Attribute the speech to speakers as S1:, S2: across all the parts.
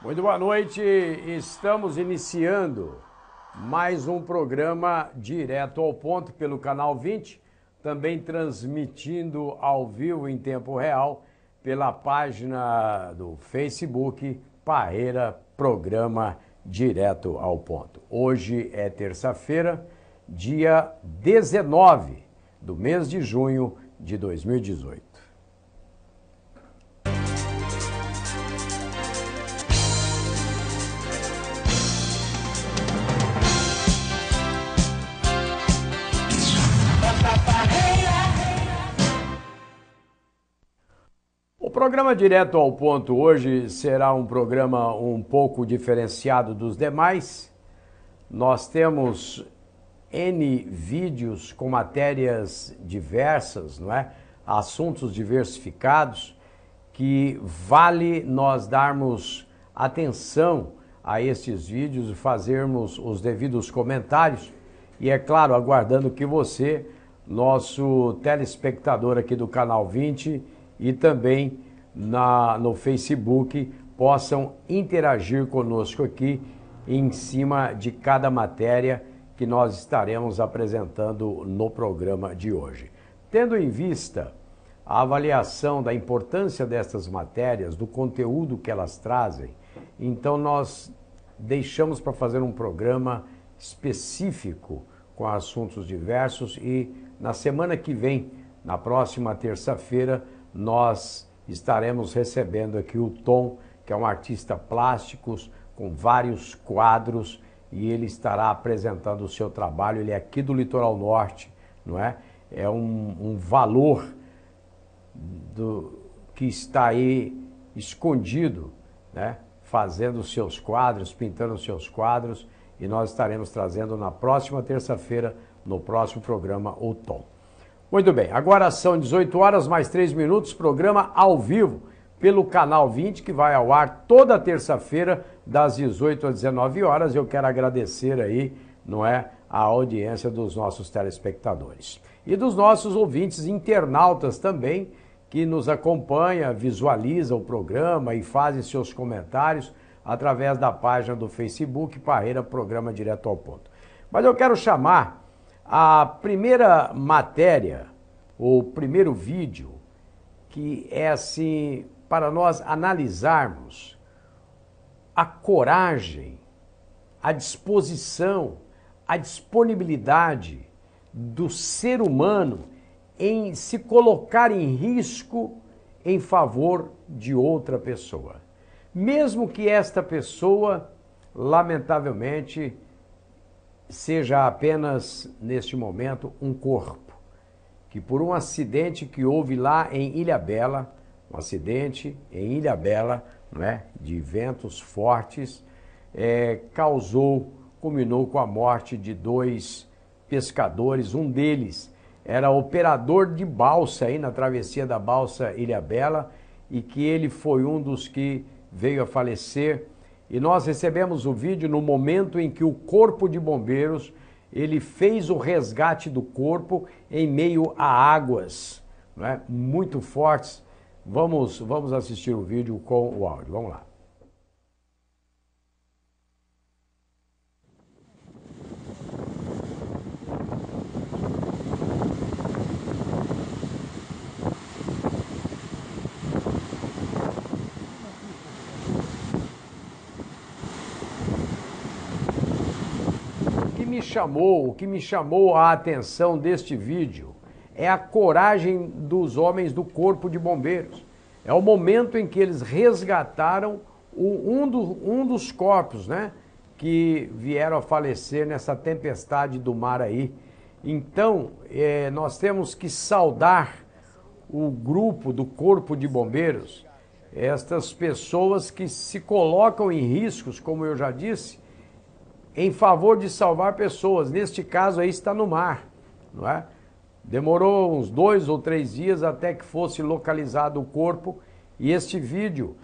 S1: Muito boa noite, estamos iniciando mais um programa direto ao ponto pelo Canal 20, também transmitindo ao vivo em tempo real pela página do Facebook Parreira Programa Direto ao Ponto. Hoje é terça-feira, dia 19 do mês de junho de 2018. O programa Direto ao Ponto hoje será um programa um pouco diferenciado dos demais. Nós temos N vídeos com matérias diversas, não é? Assuntos diversificados, que vale nós darmos atenção a estes vídeos e fazermos os devidos comentários. E é claro, aguardando que você, nosso telespectador aqui do Canal 20 e também no Facebook, possam interagir conosco aqui em cima de cada matéria que nós estaremos apresentando no programa de hoje. Tendo em vista a avaliação da importância destas matérias, do conteúdo que elas trazem, então nós deixamos para fazer um programa específico com assuntos diversos e na semana que vem, na próxima terça-feira, nós estaremos recebendo aqui o Tom, que é um artista plástico com vários quadros, e ele estará apresentando o seu trabalho. Ele é aqui do Litoral Norte, não é? É um valor que está aí escondido, né? Fazendo os seus quadros, pintando os seus quadros, e nós estaremos trazendo na próxima terça-feira, no próximo programa, o Tom. Muito bem, agora são 18 horas mais 3 minutos, programa ao vivo pelo Canal 20, que vai ao ar toda terça-feira, das 18 às 19 horas. Eu quero agradecer aí, não é, a audiência dos nossos telespectadores. E dos nossos ouvintes internautas também, que nos acompanha, visualiza o programa e fazem seus comentários através da página do Facebook, Parreira Programa Direto ao Ponto. Mas eu quero chamar a primeira matéria, o primeiro vídeo, que é assim, para nós analisarmos a coragem, a disposição, a disponibilidade do ser humano em se colocar em risco em favor de outra pessoa. Mesmo que esta pessoa, lamentavelmente, seja apenas, neste momento, um corpo, que por um acidente que houve lá em Ilhabela, um acidente em Ilhabela, não é, de ventos fortes, culminou com a morte de 2 pescadores. Um deles era operador de balsa aí na travessia da balsa Ilhabela, e que ele foi um dos que veio a falecer. E nós recebemos o vídeo no momento em que o Corpo de Bombeiros, ele fez o resgate do corpo em meio a águas, não é, muito fortes. Vamos assistir o vídeo com o áudio. Vamos lá. O que me chamou a atenção deste vídeo é a coragem dos homens do Corpo de Bombeiros. É o momento em que eles resgataram um dos corpos, né, que vieram a falecer nessa tempestade do mar aí. Então, nós temos que saudar o grupo do Corpo de Bombeiros, estas pessoas que se colocam em riscos, como eu já disse, em favor de salvar pessoas. Neste caso aí está no mar, não é? Demorou uns 2 ou 3 dias até que fosse localizado o corpo, e este vídeo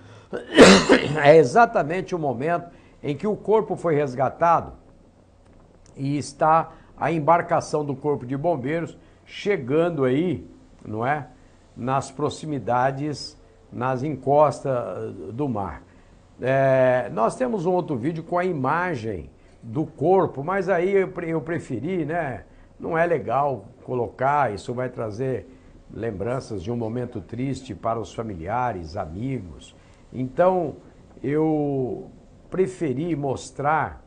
S1: é exatamente o momento em que o corpo foi resgatado e está a embarcação do Corpo de Bombeiros chegando aí, não é? Nas proximidades, nas encostas do mar. Nós temos um outro vídeo com a imagem do corpo, mas aí eu preferi, né? Não é legal colocar, isso vai trazer lembranças de um momento triste para os familiares, amigos. Então, eu preferi mostrar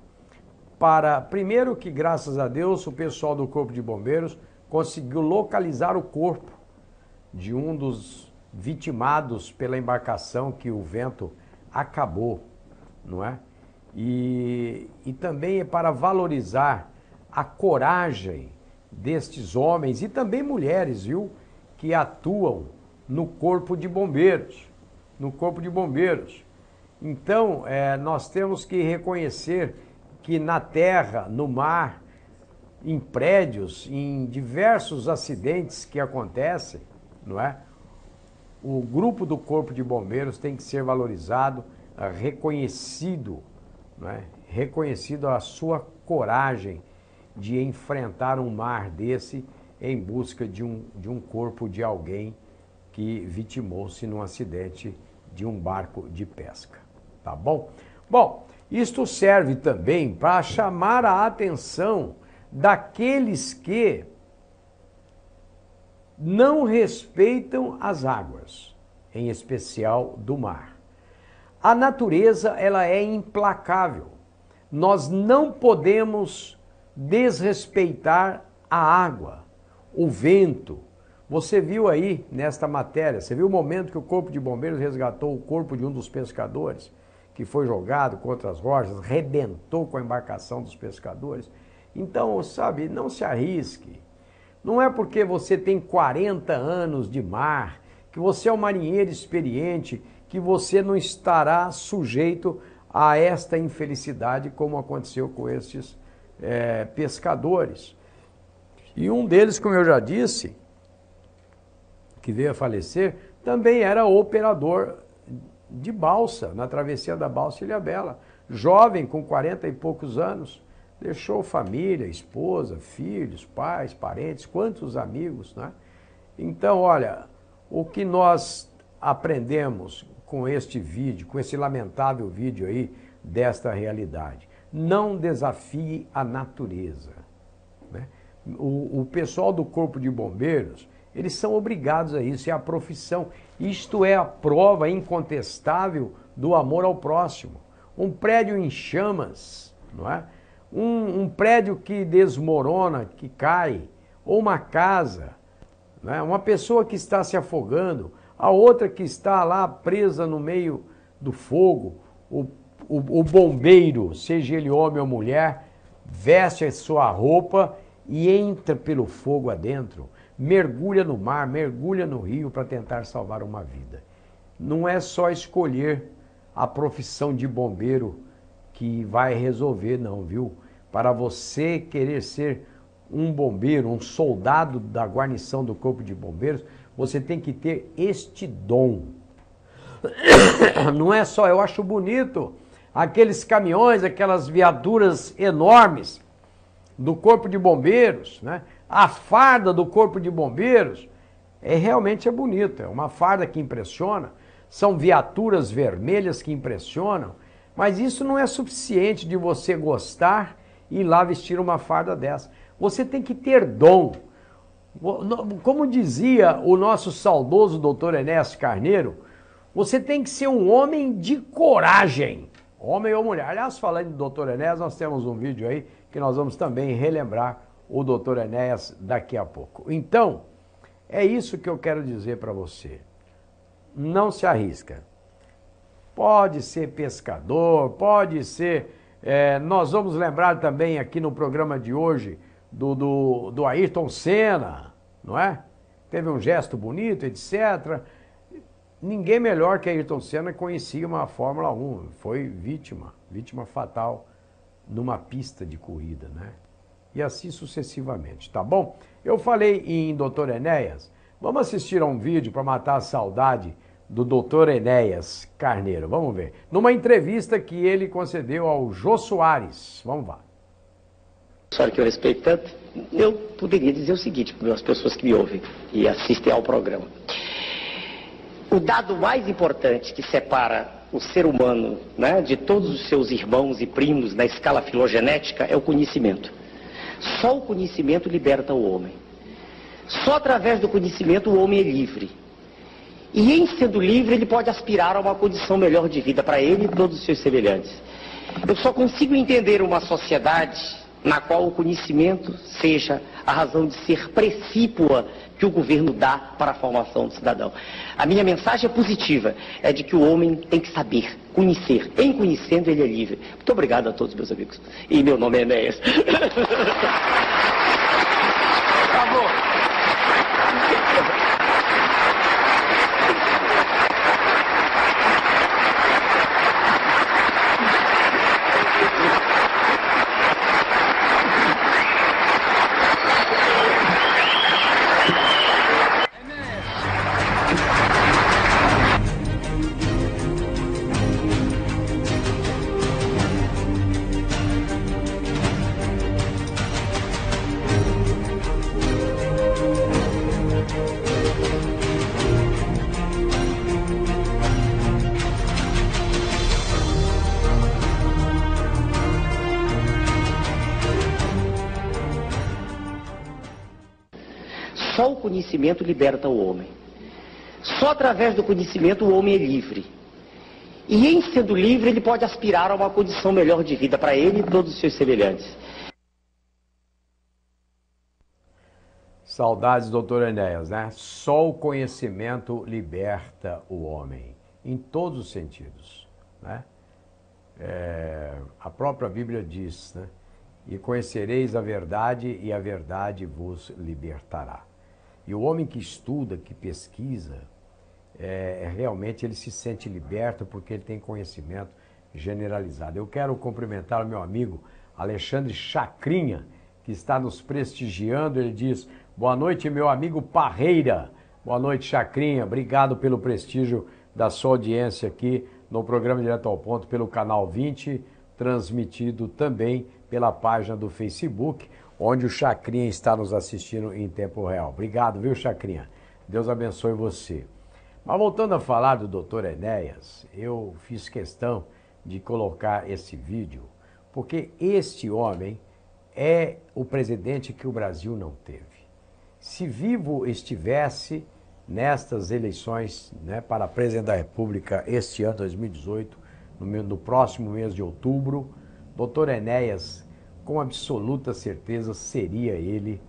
S1: primeiro que, graças a Deus, o pessoal do Corpo de Bombeiros conseguiu localizar o corpo de um dos vitimados pela embarcação que o vento acabou, não é? E também é para valorizar a coragem destes homens e também mulheres, viu, que atuam no Corpo de Bombeiros, no Corpo de Bombeiros. Então, nós temos que reconhecer que na terra, no mar, em prédios, em diversos acidentes que acontecem, não é? O grupo do Corpo de Bombeiros tem que ser valorizado, reconhecido, não é? Reconhecido a sua coragem de enfrentar um mar desse em busca de um corpo de alguém que vitimou-se num acidente de um barco de pesca, tá bom? Bom, isto serve também para chamar a atenção daqueles que não respeitam as águas, em especial do mar. A natureza, ela é implacável. Nós não podemos desrespeitar a água, o vento. Você viu aí nesta matéria, você viu o momento que o Corpo de Bombeiros resgatou o corpo de um dos pescadores, que foi jogado contra as rochas, rebentou com a embarcação dos pescadores. Então, sabe, não se arrisque. Não é porque você tem 40 anos de mar, que você é um marinheiro experiente, que você não estará sujeito a esta infelicidade, como aconteceu com estes pescadores. E um deles, como eu já disse, que veio a falecer, também era operador de balsa, na travessia da Balsa Ilhabela. Jovem, com 40 e poucos anos, deixou família, esposa, filhos, pais, parentes, quantos amigos, né? Então, olha, o que nós aprendemos com este vídeo, com esse lamentável vídeo aí desta realidade, não desafie a natureza, né? O pessoal do Corpo de Bombeiros, eles são obrigados a isso, é a profissão. Isto é a prova incontestável do amor ao próximo. Um prédio em chamas, não é? Um prédio que desmorona, que cai, ou uma casa, né? Uma pessoa que está se afogando, a outra que está lá presa no meio do fogo. O bombeiro, seja ele homem ou mulher, veste a sua roupa e entra pelo fogo adentro, mergulha no mar, mergulha no rio para tentar salvar uma vida. Não é só escolher a profissão de bombeiro que vai resolver, não, viu? Para você querer ser um bombeiro, um soldado da guarnição do Corpo de Bombeiros, você tem que ter este dom. Não é só, eu acho bonito aqueles caminhões, aquelas viaturas enormes do Corpo de Bombeiros, né? A farda do Corpo de Bombeiros realmente é bonita, é uma farda que impressiona, são viaturas vermelhas que impressionam, mas isso não é suficiente de você gostar e ir lá vestir uma farda dessa. Você tem que ter dom. Como dizia o nosso saudoso doutor Enéas Carneiro, você tem que ser um homem de coragem, homem ou mulher. Aliás, falando do doutor Enéas, nós temos um vídeo aí que nós vamos também relembrar o doutor Enéas daqui a pouco. Então, é isso que eu quero dizer para você. Não se arrisca. Pode ser pescador, pode ser... nós vamos lembrar também aqui no programa de hoje do Ayrton Senna, não é? Teve um gesto bonito, etc. Ninguém melhor que Ayrton Senna conhecia uma Fórmula 1. Foi vítima fatal numa pista de corrida, né? E assim sucessivamente, tá bom? Eu falei em Dr. Enéas, vamos assistir a um vídeo para matar a saudade do Dr. Enéas Carneiro, vamos ver. Numa entrevista que ele concedeu ao Jô Soares, vamos lá.
S2: Senhora que eu respeito tanto, eu poderia dizer o seguinte para as pessoas que me ouvem e assistem ao programa. O dado mais importante que separa o ser humano, né, de todos os seus irmãos e primos na escala filogenética é o conhecimento. Só o conhecimento liberta o homem. Só através do conhecimento o homem é livre. E em sendo livre ele pode aspirar a uma condição melhor de vida para ele e todos os seus semelhantes. Eu só consigo entender uma sociedade na qual o conhecimento seja a razão de ser precípua que o governo dá para a formação do cidadão. A minha mensagem é positiva, é de que o homem tem que saber, conhecer. Em conhecendo, ele é livre. Muito obrigado a todos, meus amigos. E meu nome é Enéas. Acabou. Só o conhecimento liberta o homem. Só através do conhecimento o homem é livre. E em sendo livre ele pode aspirar a uma condição melhor de vida para ele e todos os seus semelhantes.
S1: Saudades, doutor Enéas, né? Só o conhecimento liberta o homem, em todos os sentidos, né? A própria Bíblia diz, né? E conhecereis a verdade e a verdade vos libertará. E o homem que estuda, que pesquisa, realmente ele se sente liberto porque ele tem conhecimento generalizado. Eu quero cumprimentar o meu amigo Alexandre Chacrinha, que está nos prestigiando. Ele diz: boa noite, meu amigo Parreira. Boa noite, Chacrinha. Obrigado pelo prestígio da sua audiência aqui no programa Direto ao Ponto, pelo Canal 20, transmitido também pela página do Facebook, onde o Chacrinha está nos assistindo em tempo real. Obrigado, viu, Chacrinha? Deus abençoe você. Mas voltando a falar do Dr. Enéas, eu fiz questão de colocar esse vídeo, porque este homem é o presidente que o Brasil não teve. Se vivo estivesse nestas eleições, né, para presidente da República este ano, 2018, no próximo mês de outubro, Dr. Enéas, com absoluta certeza, seria ele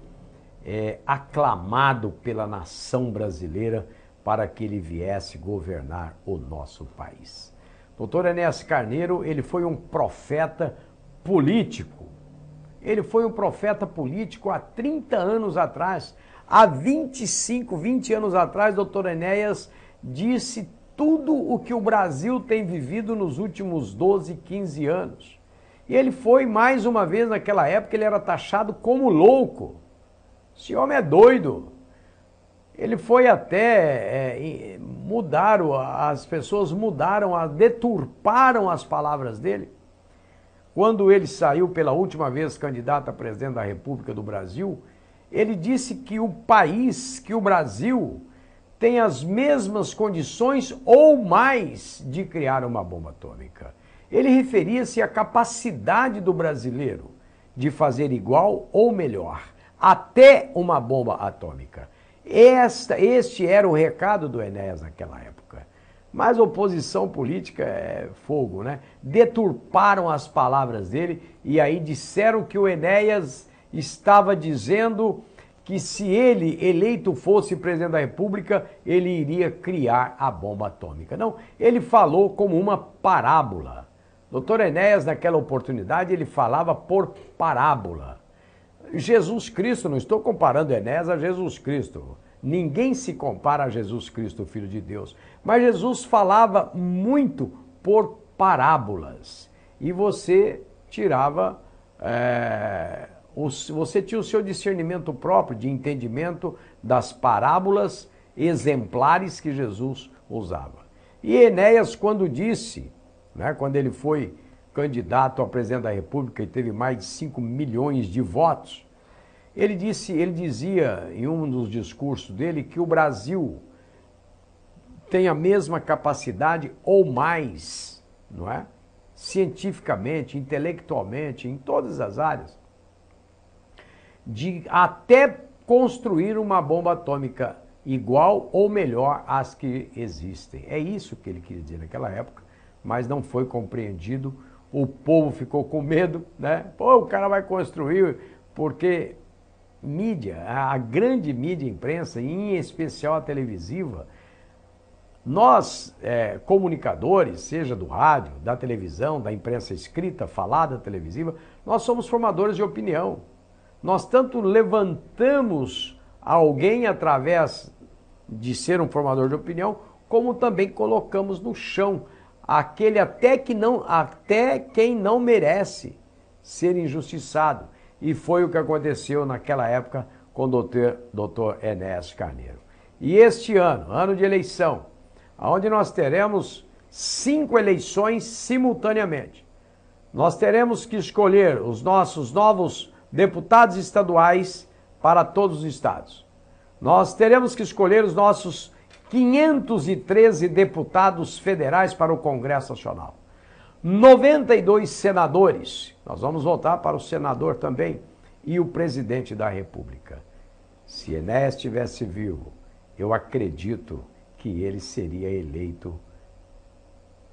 S1: aclamado pela nação brasileira para que ele viesse governar o nosso país. Dr. Enéas Carneiro, ele foi um profeta político. Ele foi um profeta político há 30 anos atrás. Há 20 anos atrás, Dr. Enéas disse tudo o que o Brasil tem vivido nos últimos 12, 15 anos. E ele foi, mais uma vez, naquela época, ele era taxado como louco. Esse homem é doido. Ele foi até, as pessoas deturparam as palavras dele. Quando ele saiu pela última vez candidato a presidente da República do Brasil, ele disse que o país, que o Brasil, tem as mesmas condições ou mais de criar uma bomba atômica. Ele referia-se à capacidade do brasileiro de fazer igual ou melhor, até uma bomba atômica. Este era o recado do Enéas naquela época. Mas a oposição política é fogo, né? Deturparam as palavras dele e aí disseram que o Enéas estava dizendo que se ele, eleito, fosse presidente da República, ele iria criar a bomba atômica. Não, ele falou como uma parábola. Dr. Enéas, naquela oportunidade, ele falava por parábola. Jesus Cristo, não estou comparando Enéas a Jesus Cristo. Ninguém se compara a Jesus Cristo, o Filho de Deus. Mas Jesus falava muito por parábolas. E você tirava... você tinha o seu discernimento próprio de entendimento das parábolas exemplares que Jesus usava. E Enéas, quando disse, né, quando ele foi candidato a presidente da República e teve mais de 5 milhões de votos, ele dizia em um dos discursos dele que o Brasil tem a mesma capacidade ou mais, não é? Cientificamente, intelectualmente, em todas as áreas, de até construir uma bomba atômica igual ou melhor às que existem. É isso que ele queria dizer naquela época, mas não foi compreendido. O povo ficou com medo, né? Pô, o cara vai construir, porque mídia, a grande mídia imprensa, em especial a televisiva, nós, comunicadores, seja do rádio, da televisão, da imprensa escrita, falada, televisiva, nós somos formadores de opinião. Nós tanto levantamos alguém através de ser um formador de opinião, como também colocamos no chão aquele até quem não merece ser injustiçado. E foi o que aconteceu naquela época com o doutor Enéas Carneiro. E este ano, ano de eleição, onde nós teremos 5 eleições simultaneamente. Nós teremos que escolher os nossos novos deputados estaduais para todos os estados. Nós teremos que escolher os nossos 513 deputados federais para o Congresso Nacional. 92 senadores. Nós vamos voltar para o senador também. E o presidente da República. Se Enéas estivesse vivo, eu acredito que ele seria eleito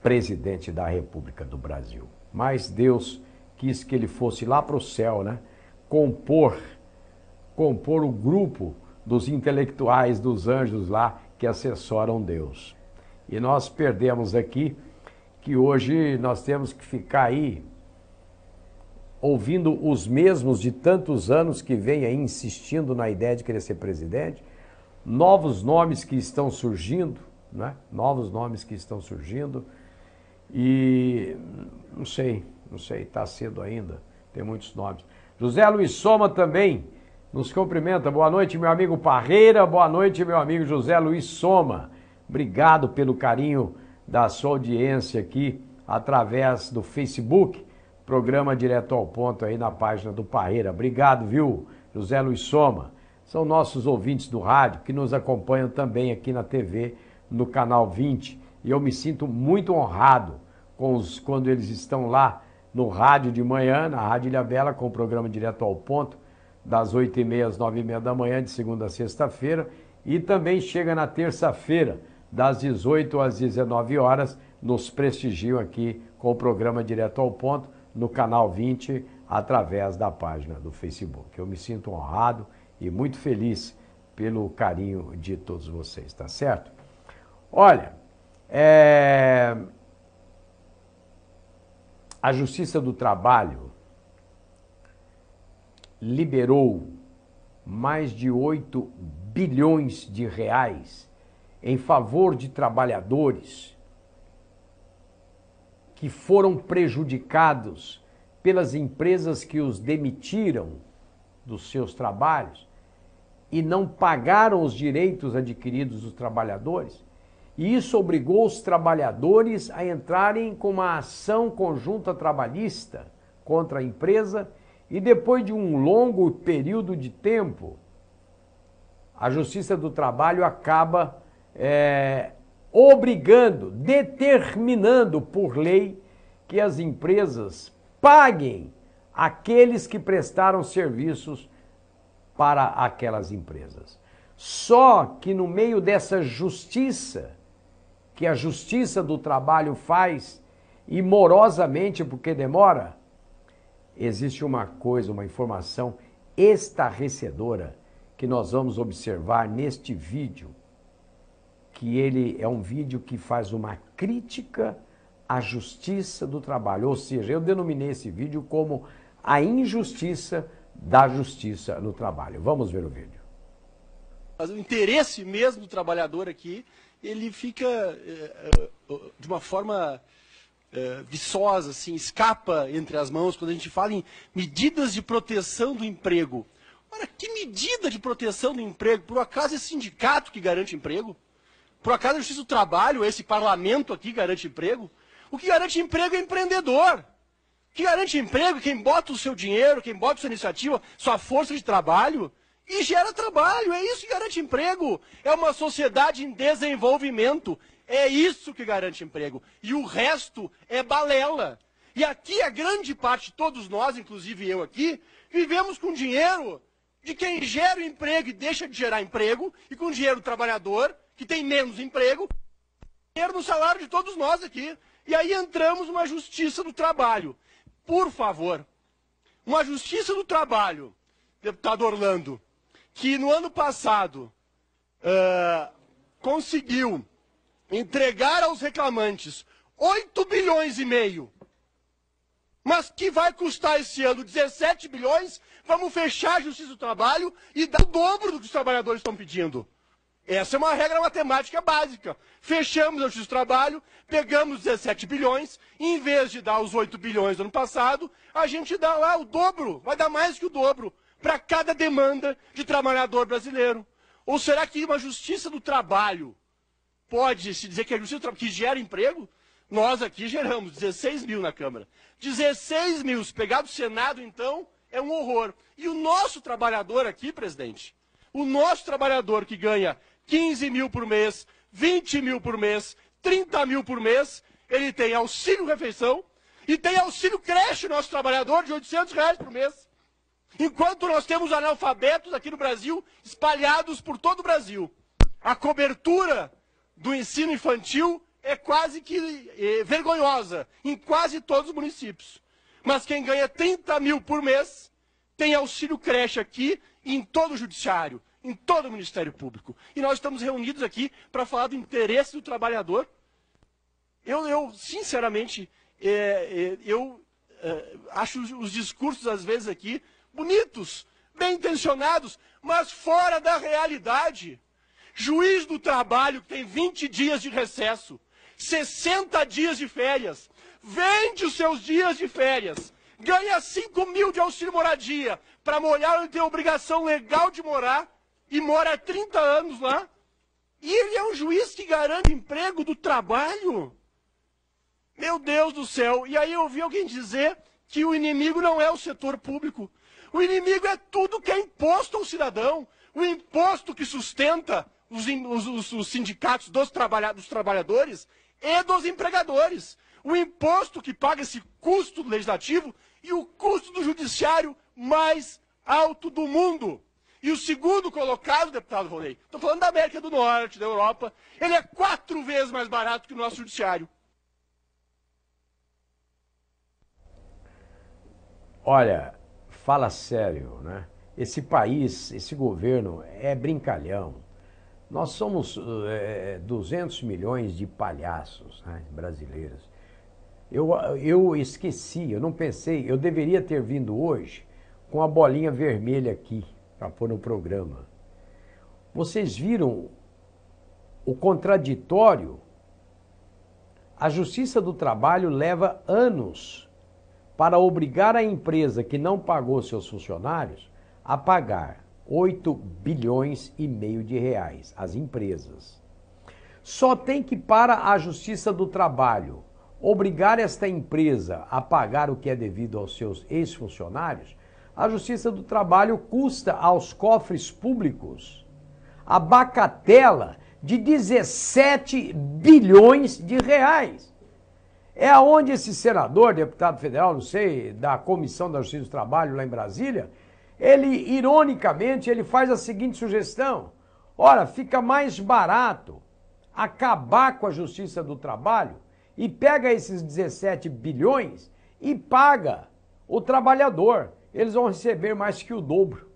S1: presidente da República do Brasil. Mas Deus quis que ele fosse lá para o céu, né? Compor o grupo dos intelectuais, dos anjos lá que assessoram Deus. E nós perdemos aqui que hoje nós temos que ficar aí ouvindo os mesmos de tantos anos que vêm aí insistindo na ideia de querer ser presidente, novos nomes que estão surgindo, né? Novos nomes que estão surgindo e não sei, está cedo ainda, tem muitos nomes. José Luiz Soma também nos cumprimenta. Boa noite, meu amigo Parreira. Boa noite, meu amigo José Luiz Soma. Obrigado pelo carinho da sua audiência aqui através do Facebook, programa Direto ao Ponto aí na página do Parreira. Obrigado, viu, José Luiz Soma. São nossos ouvintes do rádio que nos acompanham também aqui na TV, no canal 20. E eu me sinto muito honrado quando eles estão lá no rádio de manhã, na Rádio Ilhabela, com o programa Direto ao Ponto, das 8h30 às 9h30 da manhã, de segunda a sexta-feira, e também chega na terça-feira, das 18 às 19 horas, nos prestigiam aqui com o programa Direto ao Ponto, no canal 20, através da página do Facebook. Eu me sinto honrado e muito feliz pelo carinho de todos vocês, tá certo? Olha, a Justiça do Trabalho liberou mais de 8 bilhões de reais em favor de trabalhadores que foram prejudicados pelas empresas que os demitiram dos seus trabalhos e não pagaram os direitos adquiridos dos trabalhadores. E isso obrigou os trabalhadores a entrarem com uma ação conjunta trabalhista contra a empresa e depois de um longo período de tempo, a Justiça do Trabalho acaba obrigando, determinando por lei que as empresas paguem aqueles que prestaram serviços para aquelas empresas. Só que no meio dessa justiça, que a Justiça do Trabalho faz, e morosamente, porque demora, existe uma coisa, uma informação estarrecedora que nós vamos observar neste vídeo, que ele é um vídeo que faz uma crítica à Justiça do Trabalho, ou seja, eu denominei esse vídeo como a injustiça da Justiça no Trabalho. Vamos ver o vídeo.
S3: Mas o interesse mesmo do trabalhador aqui, ele fica de uma forma viçosa, assim, escapa entre as mãos quando a gente fala em medidas de proteção do emprego. Ora, que medida de proteção do emprego? Por acaso é sindicato que garante emprego? Por acaso a Justiça do Trabalho, esse parlamento aqui garante emprego? O que garante emprego é empreendedor. O que garante emprego é quem bota o seu dinheiro, quem bota a sua iniciativa, sua força de trabalho. e gera trabalho. É isso que garante emprego. É uma sociedade em desenvolvimento. É isso que garante emprego. E o resto é balela. E aqui a grande parte, todos nós, inclusive eu aqui, vivemos com dinheiro de quem gera o emprego e deixa de gerar emprego, e com dinheiro do trabalhador, que tem menos emprego, dinheiro no salário de todos nós aqui. E aí entramos numa justiça do trabalho. Por favor, uma justiça do trabalho, deputado Orlando, que no ano passado conseguiu entregar aos reclamantes 8 bilhões e meio, mas que vai custar esse ano 17 bilhões, vamos fechar a Justiça do Trabalho e dar o dobro do que os trabalhadores estão pedindo. Essa é uma regra matemática básica. Fechamos a Justiça do Trabalho, pegamos 17 bilhões, e em vez de dar os 8 bilhões do ano passado, a gente dá lá o dobro, vai dar mais que o dobro, para cada demanda de trabalhador brasileiro. Ou será que uma Justiça do Trabalho pode se dizer que é a Justiça do Trabalho que gera emprego? Nós aqui geramos 16 mil na Câmara. 16 mil, se pegar do Senado, então, é um horror. E o nosso trabalhador aqui, presidente, o nosso trabalhador que ganha 15 mil por mês, 20 mil por mês, 30 mil por mês, ele tem auxílio refeição e tem auxílio creche, nosso trabalhador, de 800 reais por mês. Enquanto nós temos analfabetos aqui no Brasil, espalhados por todo o Brasil. A cobertura do ensino infantil é quase que vergonhosa em quase todos os municípios. Mas quem ganha 30 mil por mês tem auxílio creche aqui e em todo o judiciário, em todo o Ministério Público. E nós estamos reunidos aqui para falar do interesse do trabalhador. Eu sinceramente, acho os discursos às vezes aqui bonitos, bem intencionados, mas fora da realidade. Juiz do trabalho que tem 20 dias de recesso, 60 dias de férias, vende os seus dias de férias, ganha 5 mil de auxílio moradia para morar onde tem obrigação legal de morar e mora há 30 anos lá. E ele é um juiz que garante emprego do trabalho. Meu Deus do céu. E aí eu ouvi alguém dizer que o inimigo não é o setor público. O inimigo é tudo que é imposto ao cidadão. O imposto que sustenta os sindicatos dos trabalhadores e dos empregadores. O imposto que paga esse custo do legislativo e o custo do judiciário mais alto do mundo. E o segundo colocado, deputado Ronei, estou falando da América do Norte, da Europa, ele é 4 vezes mais barato que o nosso judiciário.
S1: Olha, fala sério, né? Esse país, esse governo é brincalhão. Nós somos 200 milhões de palhaços, né, brasileiros. Eu esqueci, eu não pensei, eu deveria ter vindo hoje com a bolinha vermelha aqui, para pôr no programa. Vocês viram o contraditório? A Justiça do Trabalho leva anos para obrigar a empresa que não pagou seus funcionários a pagar 8 bilhões e meio de reais, as empresas. Só tem que, para a Justiça do Trabalho, obrigar esta empresa a pagar o que é devido aos seus ex-funcionários, a Justiça do Trabalho custa aos cofres públicos a bagatela de 17 bilhões de reais. É aonde esse senador, deputado federal, não sei, da Comissão da Justiça do Trabalho lá em Brasília, ele, ironicamente, ele faz a seguinte sugestão: ora, fica mais barato acabar com a Justiça do Trabalho e pega esses 17 bilhões e paga o trabalhador. Eles vão receber mais que o dobro.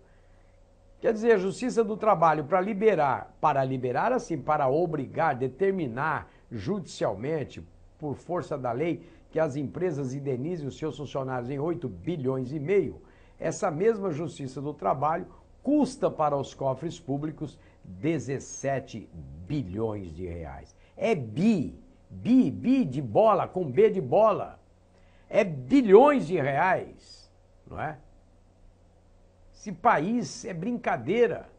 S1: Quer dizer, a Justiça do Trabalho, para liberar assim, para obrigar, determinar judicialmente, por força da lei, que as empresas indenizem os seus funcionários em 8 bilhões e meio, essa mesma Justiça do Trabalho custa para os cofres públicos 17 bilhões de reais. É bi de bola, com B de bola. É bilhões de reais, não é? Esse país é brincadeira.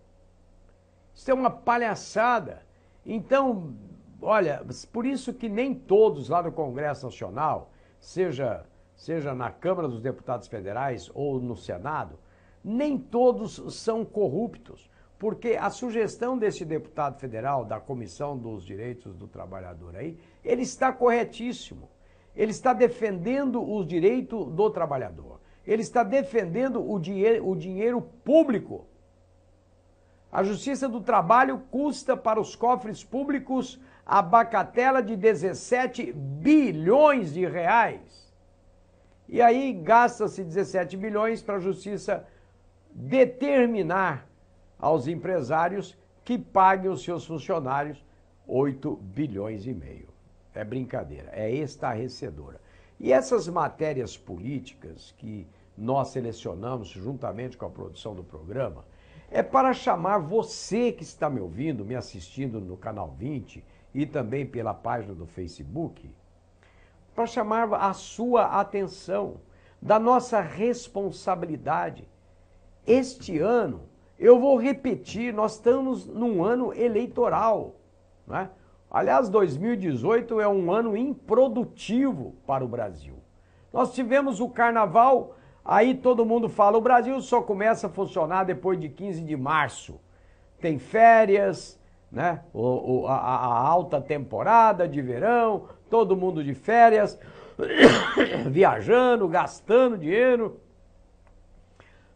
S1: Isso é uma palhaçada. Então, olha, por isso que nem todos lá no Congresso Nacional, seja na Câmara dos Deputados Federais ou no Senado, nem todos são corruptos, porque a sugestão desse deputado federal da Comissão dos Direitos do Trabalhador aí, ele está corretíssimo. Ele está defendendo os direitos do trabalhador. Ele está defendendo o dinheiro público. A Justiça do Trabalho custa para os cofres públicos a bagatela de 17 bilhões de reais. E aí gasta-se 17 bilhões para a Justiça determinar aos empresários que paguem os seus funcionários 8 bilhões e meio. É brincadeira, é estarrecedora. E essas matérias políticas que nós selecionamos juntamente com a produção do programa, é para chamar você que está me ouvindo, me assistindo no Canal 20 e também pela página do Facebook, para chamar a sua atenção da nossa responsabilidade. Este ano, eu vou repetir, nós estamos num ano eleitoral, né? Aliás, 2018 é um ano improdutivo para o Brasil. Nós tivemos o carnaval, aí todo mundo fala, o Brasil só começa a funcionar depois de 15 de março. Tem férias, né? A alta temporada de verão, todo mundo de férias, viajando, gastando dinheiro.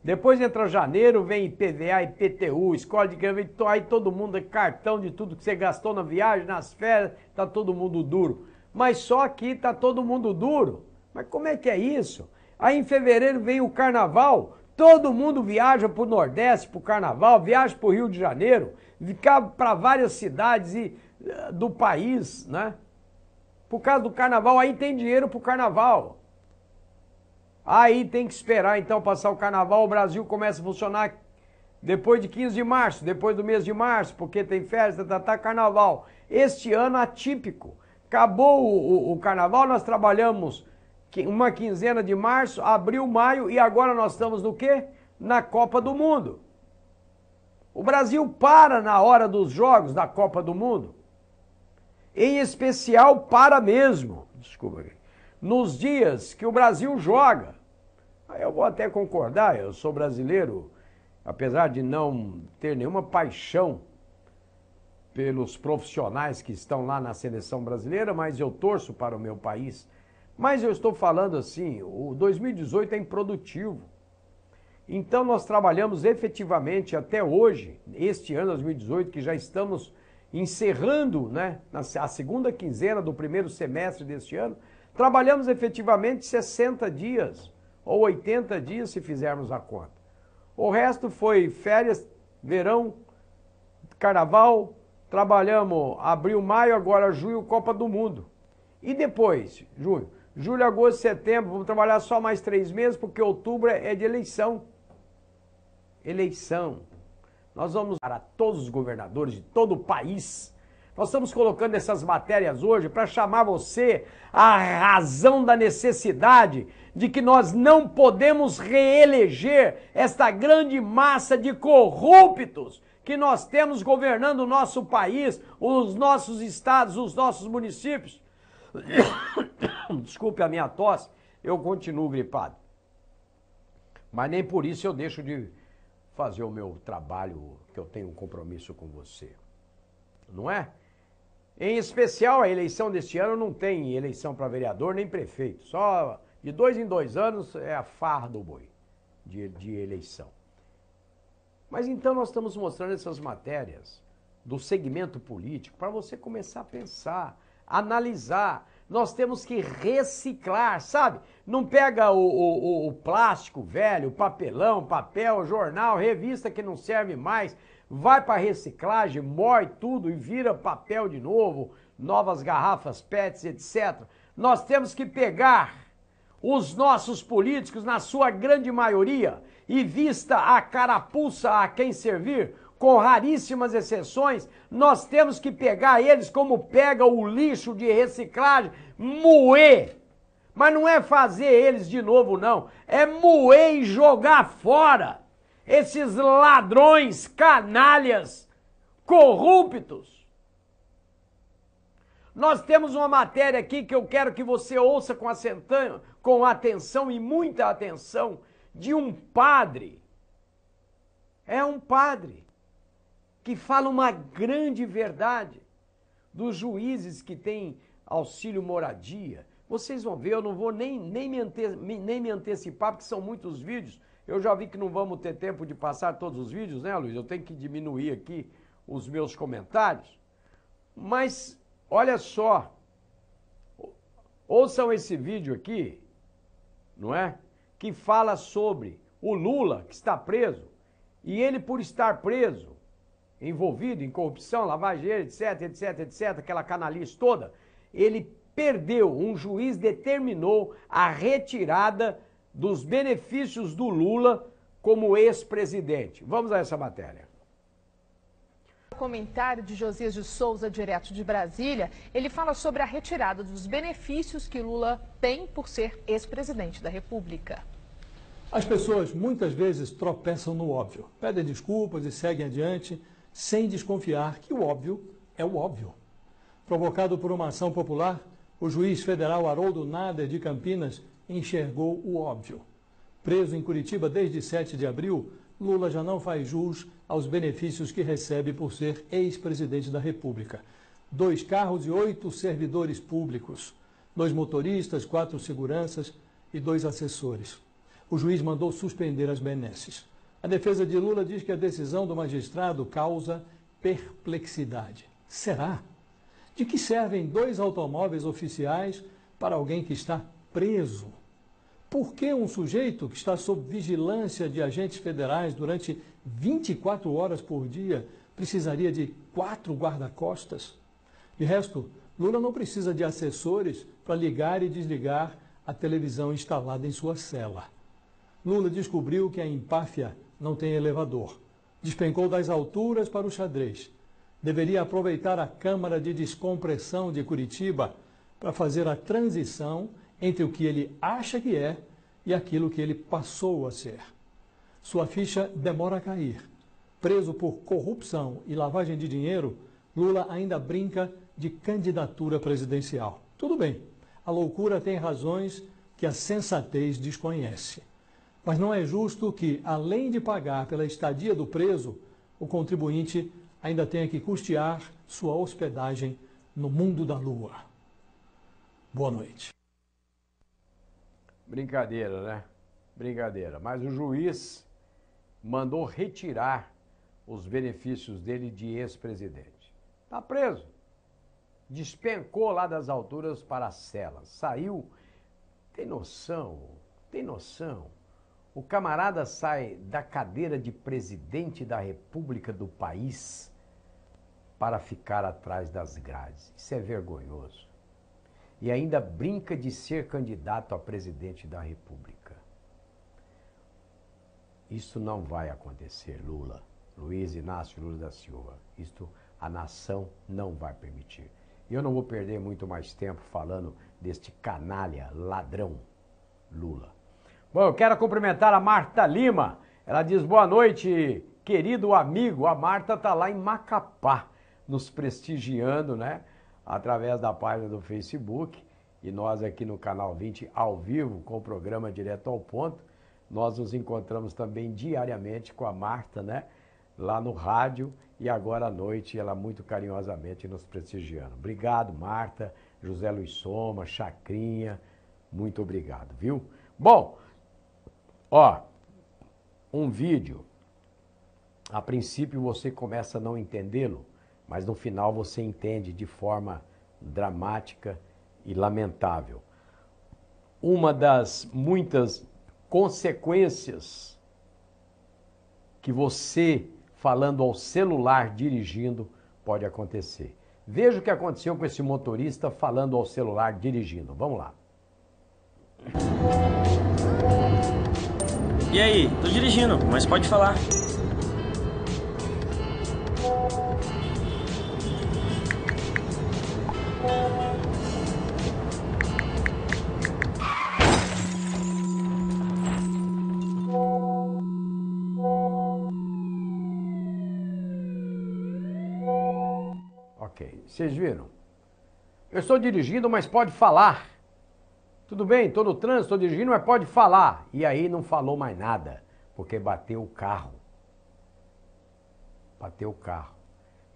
S1: Depois entra janeiro, vem IPVA, IPTU, escola de crédito, aí todo mundo é cartão de tudo que você gastou na viagem, nas férias, tá todo mundo duro. Mas só aqui tá todo mundo duro. Mas como é que é isso? Aí em fevereiro vem o carnaval, todo mundo viaja para o Nordeste, para o carnaval, viaja para o Rio de Janeiro, para várias cidades do país, né? Por causa do carnaval, aí tem dinheiro para o carnaval. Aí tem que esperar então passar o carnaval, o Brasil começa a funcionar depois de 15 de março, depois do mês de março, porque tem festa, carnaval. Este ano atípico. Acabou o carnaval, nós trabalhamos uma quinzena de março, abril, maio e agora nós estamos no quê? Na Copa do Mundo. O Brasil para na hora dos jogos da Copa do Mundo. Em especial para mesmo, desculpa, nos dias que o Brasil joga. Eu vou até concordar, eu sou brasileiro, apesar de não ter nenhuma paixão pelos profissionais que estão lá na seleção brasileira, mas eu torço para o meu país. Mas eu estou falando assim, o 2018 é improdutivo. Então nós trabalhamos efetivamente até hoje, este ano 2018, que já estamos encerrando, né, a segunda quinzena do primeiro semestre deste ano, trabalhamos efetivamente 60 dias ou 80 dias se fizermos a conta. O resto foi férias, verão, carnaval, trabalhamos abril, maio, agora julho, Copa do Mundo. E depois, julho, agosto, setembro, vamos trabalhar só mais 3 meses, porque outubro é de eleição. Eleição. Nós vamos para todos os governadores de todo o país. Nós estamos colocando essas matérias hoje para chamar você à razão da necessidade de que nós não podemos reeleger esta grande massa de corruptos que nós temos governando o nosso país, os nossos estados, os nossos municípios. Desculpe a minha tosse, eu continuo gripado. Mas nem por isso eu deixo de fazer o meu trabalho, que eu tenho um compromisso com você. Não é? Em especial, a eleição deste ano não tem eleição para vereador nem prefeito. Só de 2 em 2 anos é a farra do boi de eleição. Mas então nós estamos mostrando essas matérias do segmento político para você começar a pensar, analisar. Nós temos que reciclar, sabe? Não pega o plástico velho, o papelão, papel, jornal, revista que não serve mais, vai para reciclagem, moe tudo e vira papel de novo, novas garrafas PETs, etc. Nós temos que pegar os nossos políticos, na sua grande maioria, e vista a carapuça a quem servir, com raríssimas exceções, nós temos que pegar eles como pega o lixo de reciclagem, moer. Mas não é fazer eles de novo, não. É moer e jogar fora esses ladrões, canalhas, corruptos. Nós temos uma matéria aqui que eu quero que você ouça com atenção e muita atenção, de um padre É um padre que fala uma grande verdade dos juízes que têm auxílio moradia. Vocês vão ver, eu não vou nem me antecipar, porque são muitos vídeos. Eu já vi que não vamos ter tempo de passar todos os vídeos, né, Luiz? Eu tenho que diminuir aqui os meus comentários. Mas, olha só, ouçam esse vídeo aqui, não é? Que fala sobre o Lula, que está preso, e ele, por estar preso, envolvido em corrupção, lavagem, etc, etc, etc, aquela canalice toda, ele perdeu, um juiz determinou a retirada dos benefícios do Lula como ex-presidente. Vamos a essa matéria.
S4: Comentário de Josias de Souza, direto de Brasília, ele fala sobre a retirada dos benefícios que Lula tem por ser ex-presidente da República.
S5: As pessoas muitas vezes tropeçam no óbvio, pedem desculpas e seguem adiante sem desconfiar que o óbvio é o óbvio. Provocado por uma ação popular, o juiz federal Haroldo Nader de Campinas enxergou o óbvio. Preso em Curitiba desde 7 de abril, Lula já não faz jus aos benefícios que recebe por ser ex-presidente da República. 2 carros e 8 servidores públicos, 2 motoristas, 4 seguranças e 2 assessores. O juiz mandou suspender as benesses. A defesa de Lula diz que a decisão do magistrado causa perplexidade. Será? De que servem 2 automóveis oficiais para alguém que está preso? Por que um sujeito que está sob vigilância de agentes federais durante 24 horas por dia precisaria de 4 guarda-costas? De resto, Lula não precisa de assessores para ligar e desligar a televisão instalada em sua cela. Lula descobriu que a empáfia não tem elevador. Despencou das alturas para o xadrez. Deveria aproveitar a Câmara de Descompressão de Curitiba para fazer a transição entre o que ele acha que é e aquilo que ele passou a ser. Sua ficha demora a cair. Preso por corrupção e lavagem de dinheiro, Lula ainda brinca de candidatura presidencial. Tudo bem, a loucura tem razões que a sensatez desconhece. Mas não é justo que, além de pagar pela estadia do preso, o contribuinte ainda tenha que custear sua hospedagem no mundo da lua. Boa noite.
S1: Brincadeira, né? Brincadeira. Mas o juiz mandou retirar os benefícios dele de ex-presidente. Está preso. Despencou lá das alturas para a cela. Saiu. Tem noção? Tem noção? O camarada sai da cadeira de presidente da República do país para ficar atrás das grades. Isso é vergonhoso. E ainda brinca de ser candidato a presidente da República. Isso não vai acontecer, Lula. Luiz Inácio Lula da Silva. Isto a nação não vai permitir. E eu não vou perder muito mais tempo falando deste canalha, ladrão, Lula. Bom, eu quero cumprimentar a Marta Lima. Ela diz, boa noite, querido amigo. A Marta está lá em Macapá, nos prestigiando, né? Através da página do Facebook. E nós aqui no Canal 20, ao vivo, com o programa Direto ao Ponto. Nós nos encontramos também diariamente com a Marta, né? Lá no rádio. E agora à noite, ela muito carinhosamente nos prestigiando. Obrigado, Marta, José Luiz Soma, Chacrinha. Muito obrigado, viu? Bom... Ó, um vídeo, a princípio você começa a não entendê-lo, mas no final você entende de forma dramática e lamentável. Uma das muitas consequências que você, falando ao celular, dirigindo, pode acontecer. Veja o que aconteceu com esse motorista falando ao celular, dirigindo. Vamos lá.
S6: E aí, tô dirigindo, mas pode falar.
S1: Ok, vocês viram? Eu estou dirigindo, mas pode falar. Tudo bem, estou no trânsito, estou dirigindo, mas pode falar. E aí não falou mais nada, porque bateu o carro. bater o carro.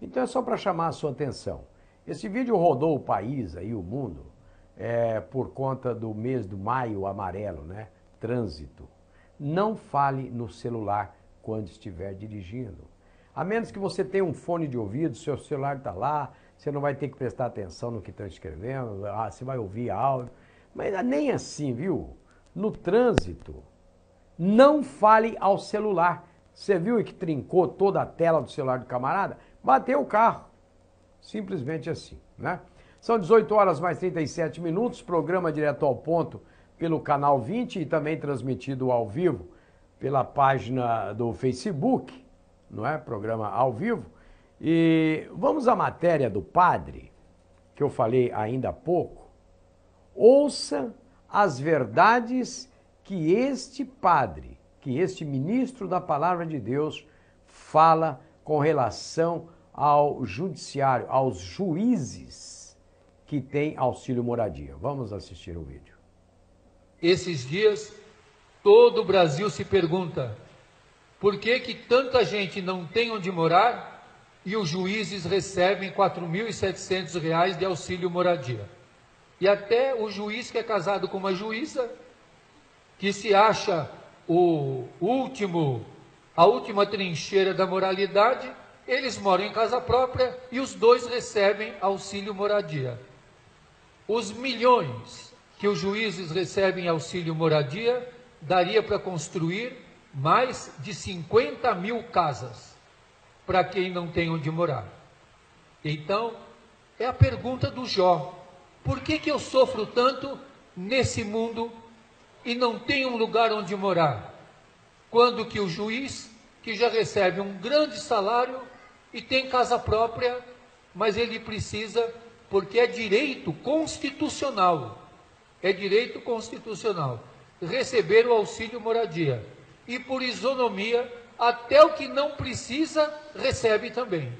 S1: Então é só para chamar a sua atenção. Esse vídeo rodou o país, aí, o mundo, por conta do mês do maio amarelo, né? Trânsito. Não fale no celular quando estiver dirigindo. A menos que você tenha um fone de ouvido, seu celular está lá, você não vai ter que prestar atenção no que estão escrevendo, você vai ouvir áudio. Mas nem assim, viu? No trânsito, não fale ao celular. Você viu que trincou toda a tela do celular do camarada? Bateu o carro. Simplesmente assim, né? São 18 horas mais 37 minutos, programa direto ao ponto pelo canal 20 e também transmitido ao vivo pela página do Facebook, não é? Programa ao vivo. E vamos à matéria do padre, que eu falei ainda há pouco. Ouça as verdades que este padre, que este ministro da Palavra de Deus fala com relação ao judiciário, aos juízes que têm auxílio moradia. Vamos assistir o vídeo.
S7: Esses dias, todo o Brasil se pergunta por que tanta gente não tem onde morar e os juízes recebem R$ 4.700 de auxílio moradia. E até o juiz que é casado com uma juíza, que se acha a última trincheira da moralidade, eles moram em casa própria e os dois recebem auxílio moradia. Os milhões que os juízes recebem auxílio moradia, daria para construir mais de 50 mil casas para quem não tem onde morar. Então, é a pergunta do Jó: por que eu sofro tanto nesse mundo e não tenho um lugar onde morar? Quando que o juiz, que já recebe um grande salário e tem casa própria, mas ele precisa, porque é direito constitucional, receber o auxílio moradia. E por isonomia, até o que não precisa, recebe também.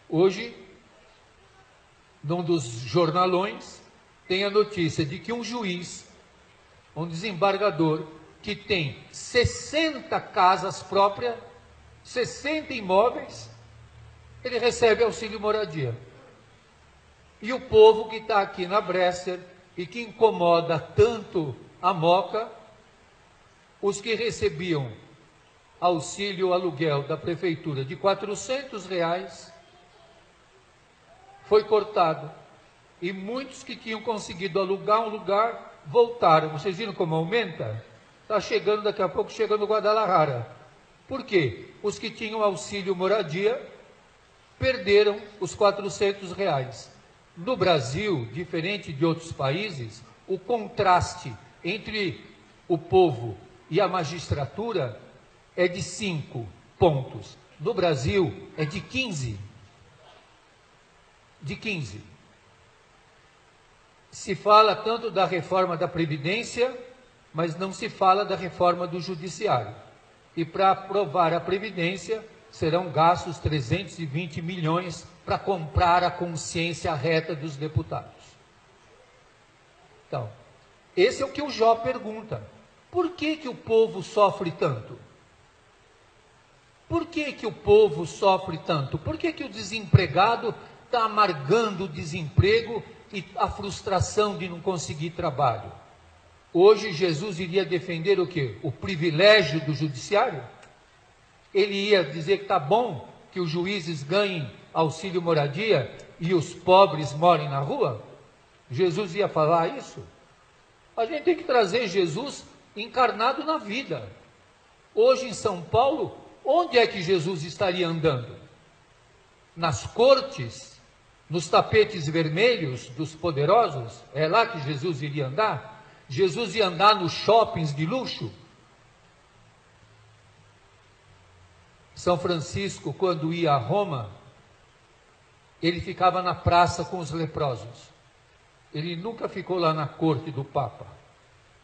S7: Hoje, num dos jornalões, tem a notícia de que um juiz, um desembargador, que tem 60 casas próprias, 60 imóveis, ele recebe auxílio moradia. E o povo que está aqui na Bresser e que incomoda tanto a Moca, os que recebiam auxílio aluguel da prefeitura de R$ 400, foi cortado. E muitos que tinham conseguido alugar um lugar, voltaram. Vocês viram como aumenta? Está chegando, daqui a pouco, chega no Guadalajara. Por quê? Os que tinham auxílio moradia perderam os R$ 400. No Brasil, diferente de outros países, o contraste entre o povo e a magistratura é de 5 pontos. No Brasil, é de 15. De 15. Se fala tanto da reforma da Previdência, mas não se fala da reforma do Judiciário. E para aprovar a Previdência, serão gastos 320 milhões para comprar a consciência reta dos deputados. Então, esse é o que o Jó pergunta. Por que o povo sofre tanto? Por que o povo sofre tanto? Por que o desempregado está amargando o desemprego e a frustração de não conseguir trabalho? Hoje Jesus iria defender o quê? O privilégio do judiciário? Ele ia dizer que está bom que os juízes ganhem auxílio moradia e os pobres morem na rua? Jesus ia falar isso? A gente tem que trazer Jesus encarnado na vida. Hoje em São Paulo, onde é que Jesus estaria andando? Nas cortes? Nos tapetes vermelhos dos poderosos? É lá que Jesus iria andar? Jesus ia andar nos shoppings de luxo? São Francisco, quando ia a Roma, ele ficava na praça com os leprosos. Ele nunca ficou lá na corte do Papa.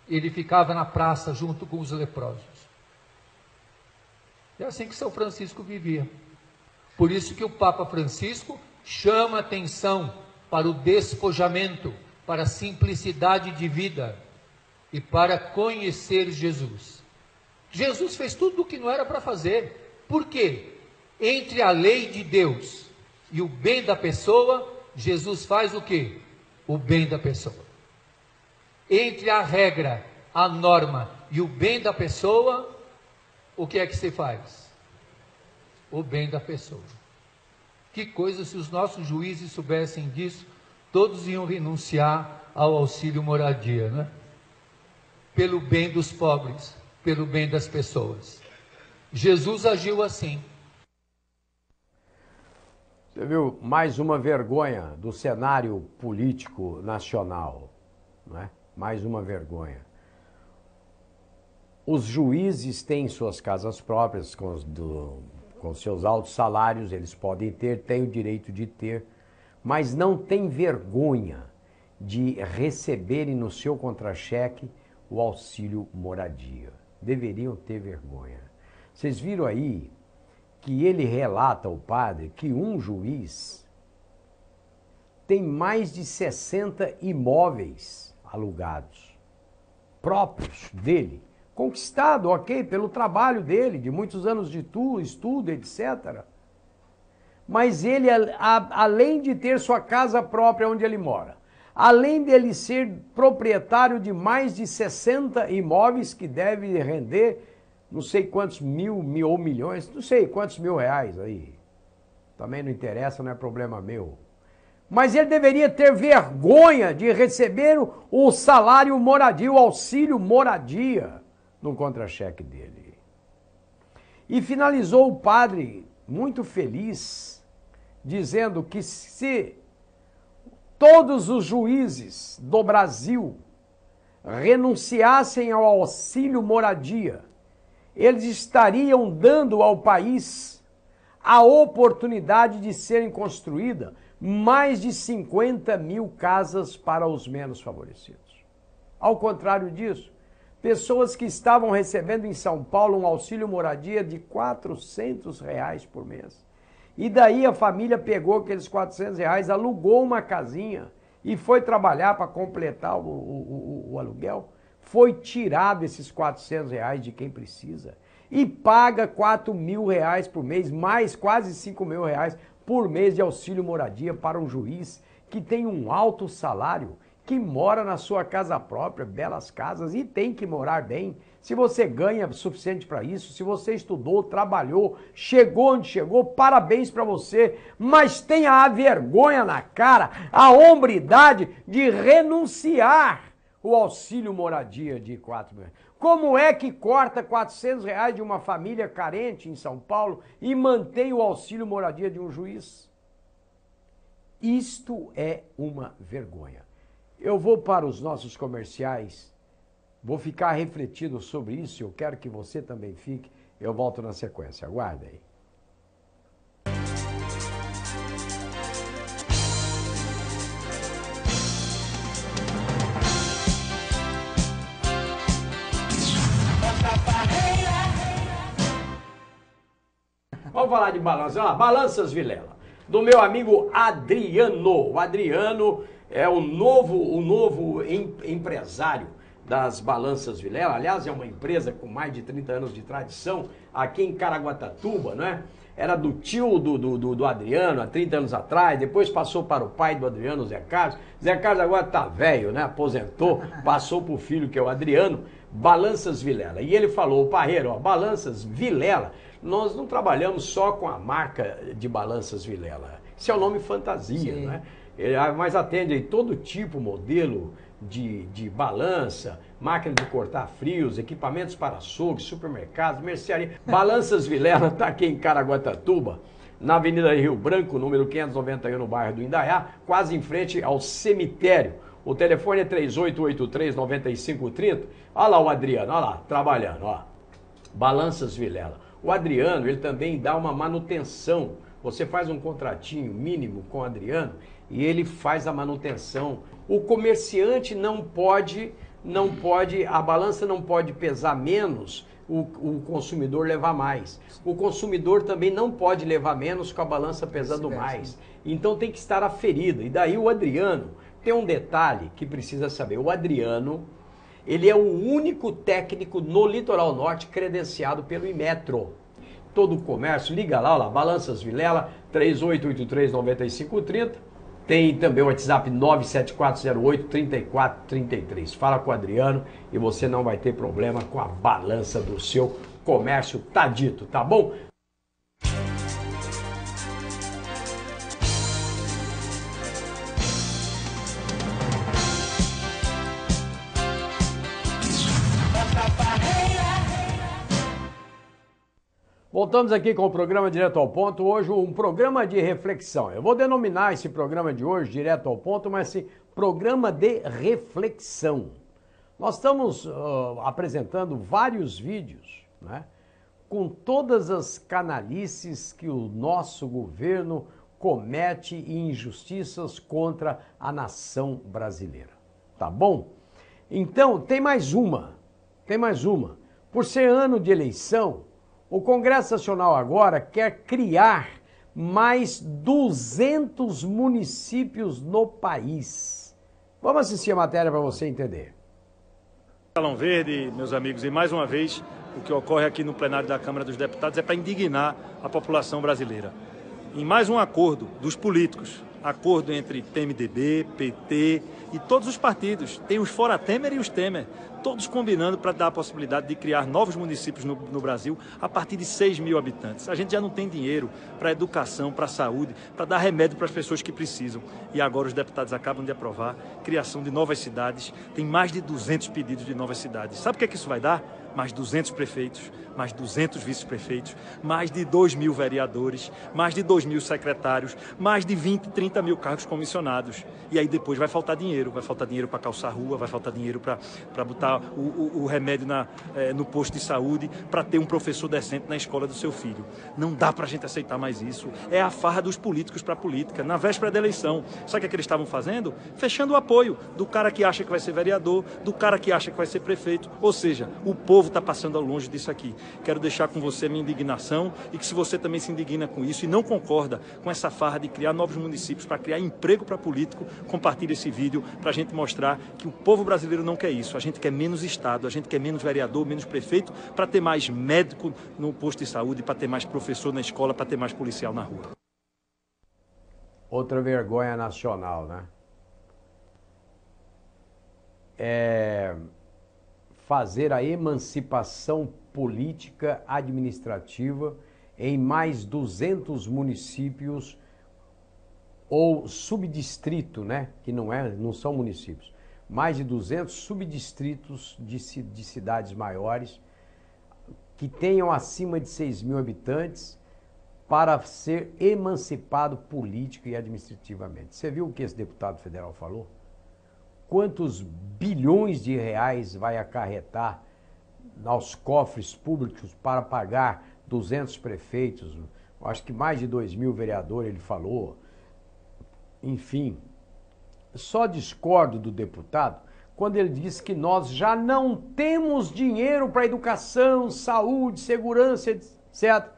S7: Ele ficava na praça junto com os leprosos. É assim que São Francisco vivia. Por isso que o Papa Francisco chama atenção para o despojamento, para a simplicidade de vida e para conhecer Jesus. Jesus fez tudo o que não era para fazer. Por quê? Entre a lei de Deus e o bem da pessoa, Jesus faz o quê? O bem da pessoa. Entre a regra, a norma e o bem da pessoa, o que é que se faz? O bem da pessoa. Que coisa, se os nossos juízes soubessem disso, todos iam renunciar ao auxílio moradia, né? Pelo bem dos pobres, pelo bem das pessoas. Jesus agiu assim.
S1: Você viu mais uma vergonha do cenário político nacional, né? Mais uma vergonha. Os juízes têm suas casas próprias com seus altos salários, eles podem ter, têm o direito de ter, mas não têm vergonha de receberem no seu contra-cheque o auxílio moradia. Deveriam ter vergonha. Vocês viram aí que ele relata, o padre, que um juiz tem mais de 60 imóveis alugados, próprios dele, conquistado, ok, pelo trabalho dele, de muitos anos de estudo, etc. Mas ele, além de ter sua casa própria onde ele mora, além dele ser proprietário de mais de 60 imóveis que deve render não sei quantos mil ou milhões, não sei quantos mil reais aí. Também não interessa, não é problema meu. Mas ele deveria ter vergonha de receber o salário moradia, o auxílio moradia no contra-cheque dele. E finalizou o padre muito feliz, dizendo que se todos os juízes do Brasil renunciassem ao auxílio moradia, eles estariam dando ao país a oportunidade de serem construídas mais de 50 mil casas para os menos favorecidos. Ao contrário disso, pessoas que estavam recebendo em São Paulo um auxílio moradia de R$400 por mês. E daí a família pegou aqueles R$400, alugou uma casinha e foi trabalhar para completar o aluguel. Foi tirado esses R$400 de quem precisa e paga R$4.000 por mês, mais quase R$5.000 por mês de auxílio moradia para um juiz que tem um alto salário, que mora na sua casa própria, belas casas, e tem que morar bem. Se você ganha o suficiente para isso, se você estudou, trabalhou, chegou onde chegou, parabéns para você, mas tenha a vergonha na cara, a hombridade de renunciar o auxílio moradia de R$4.000. Como é que corta R$400 de uma família carente em São Paulo e mantém o auxílio moradia de um juiz? Isto é uma vergonha. Eu vou para os nossos comerciais, vou ficar refletindo sobre isso, eu quero que você também fique, eu volto na sequência, aguarda aí. Vamos falar de balança. Balanças Vilela, do meu amigo Adriano. O Adriano é o novo empresário das Balanças Vilela. Aliás, é uma empresa com mais de 30 anos de tradição aqui em Caraguatatuba, não é? Era do tio do Adriano há 30 anos atrás, depois passou para o pai do Adriano, Zé Carlos. Zé Carlos agora está velho, né? Aposentou, passou para o filho, que é o Adriano. Balanças Vilela. E ele falou, Parreiro, ó, Balanças Vilela, nós não trabalhamos só com a marca de Balanças Vilela. Isso é o nome fantasia, né? Mas atende aí todo tipo, modelo de balança, máquina de cortar frios, equipamentos para açougue, supermercados, mercearia. Balanças Vilela está aqui em Caraguatatuba, na Avenida Rio Branco, número 591, no bairro do Indaiá, quase em frente ao cemitério. O telefone é 3883-9530. Olha lá o Adriano, olha lá, trabalhando, ó. Balanças Vilela. O Adriano, ele também dá uma manutenção. Você faz um contratinho mínimo com o Adriano e ele faz a manutenção. O comerciante não pode, a balança não pode pesar menos, o consumidor levar mais. O consumidor também não pode levar menos com a balança pesando mais. Então tem que estar aferida. E daí o Adriano tem um detalhe que precisa saber. O Adriano, ele é o único técnico no Litoral Norte credenciado pelo Inmetro. todo o comércio. Liga lá, Balanças Vilela, 3883-9530. Tem também o WhatsApp 97408-3433. Fala com o Adriano e você não vai ter problema com a balança do seu comércio, tá dito, tá bom? Voltamos aqui com o programa Direto ao Ponto, hoje um programa de reflexão. Eu vou denominar esse programa de hoje Direto ao Ponto, mas esse programa de reflexão. Nós estamos apresentando vários vídeos, né, com todas as canalices que o nosso governo comete e injustiças contra a nação brasileira. Tá bom? Então, tem mais uma. Por ser ano de eleição, o Congresso Nacional agora quer criar mais 200 municípios no país. Vamos assistir a matéria para você entender.
S8: Salão Verde, meus amigos, e mais uma vez o que ocorre aqui no plenário da Câmara dos Deputados é para indignar a população brasileira. Em mais um acordo dos políticos, acordo entre PMDB, PT e todos os partidos, tem os fora Temer e os Temer, todos combinando para dar a possibilidade de criar novos municípios no Brasil a partir de 6 mil habitantes. A gente já não tem dinheiro para educação, para saúde, para dar remédio para as pessoas que precisam. E agora os deputados acabam de aprovar a criação de novas cidades. Tem mais de 200 pedidos de novas cidades. Sabe o que é que isso vai dar? Mais 200 prefeitos, mais 200 vice-prefeitos, mais de 2 mil vereadores, mais de 2 mil secretários, mais de 20, 30 mil cargos comissionados. E aí depois vai faltar dinheiro para calçar rua, vai faltar dinheiro para botar o remédio no posto de saúde, para ter um professor decente na escola do seu filho. Não dá para a gente aceitar mais isso. É a farra dos políticos para a política, na véspera da eleição. Sabe o que é que eles estavam fazendo? Fechando o apoio do cara que acha que vai ser vereador, do cara que acha que vai ser prefeito. Ou seja, o povo está passando ao longe disso aqui. Quero deixar com você a minha indignação e que se você também se indigna com isso e não concorda com essa farra de criar novos municípios para criar emprego para político, compartilhe esse vídeo para a gente mostrar que o povo brasileiro não quer isso. A gente quer menos Estado, a gente quer menos vereador, menos prefeito, para ter mais médico no posto de saúde, para ter mais professor na escola, para ter mais policial na rua.
S1: Outra vergonha nacional, né? Fazer a emancipação política administrativa em mais 200 municípios ou subdistrito, né? Que não são municípios. Mais de 200 subdistritos de cidades maiores que tenham acima de 6 mil habitantes para ser emancipado política e administrativamente. Você viu o que esse deputado federal falou? Quantos bilhões de reais vai acarretar aos cofres públicos para pagar 200 prefeitos? Acho que mais de 2 mil vereadores, ele falou. Enfim, só discordo do deputado quando ele diz que nós já não temos dinheiro para educação, saúde, segurança, etc.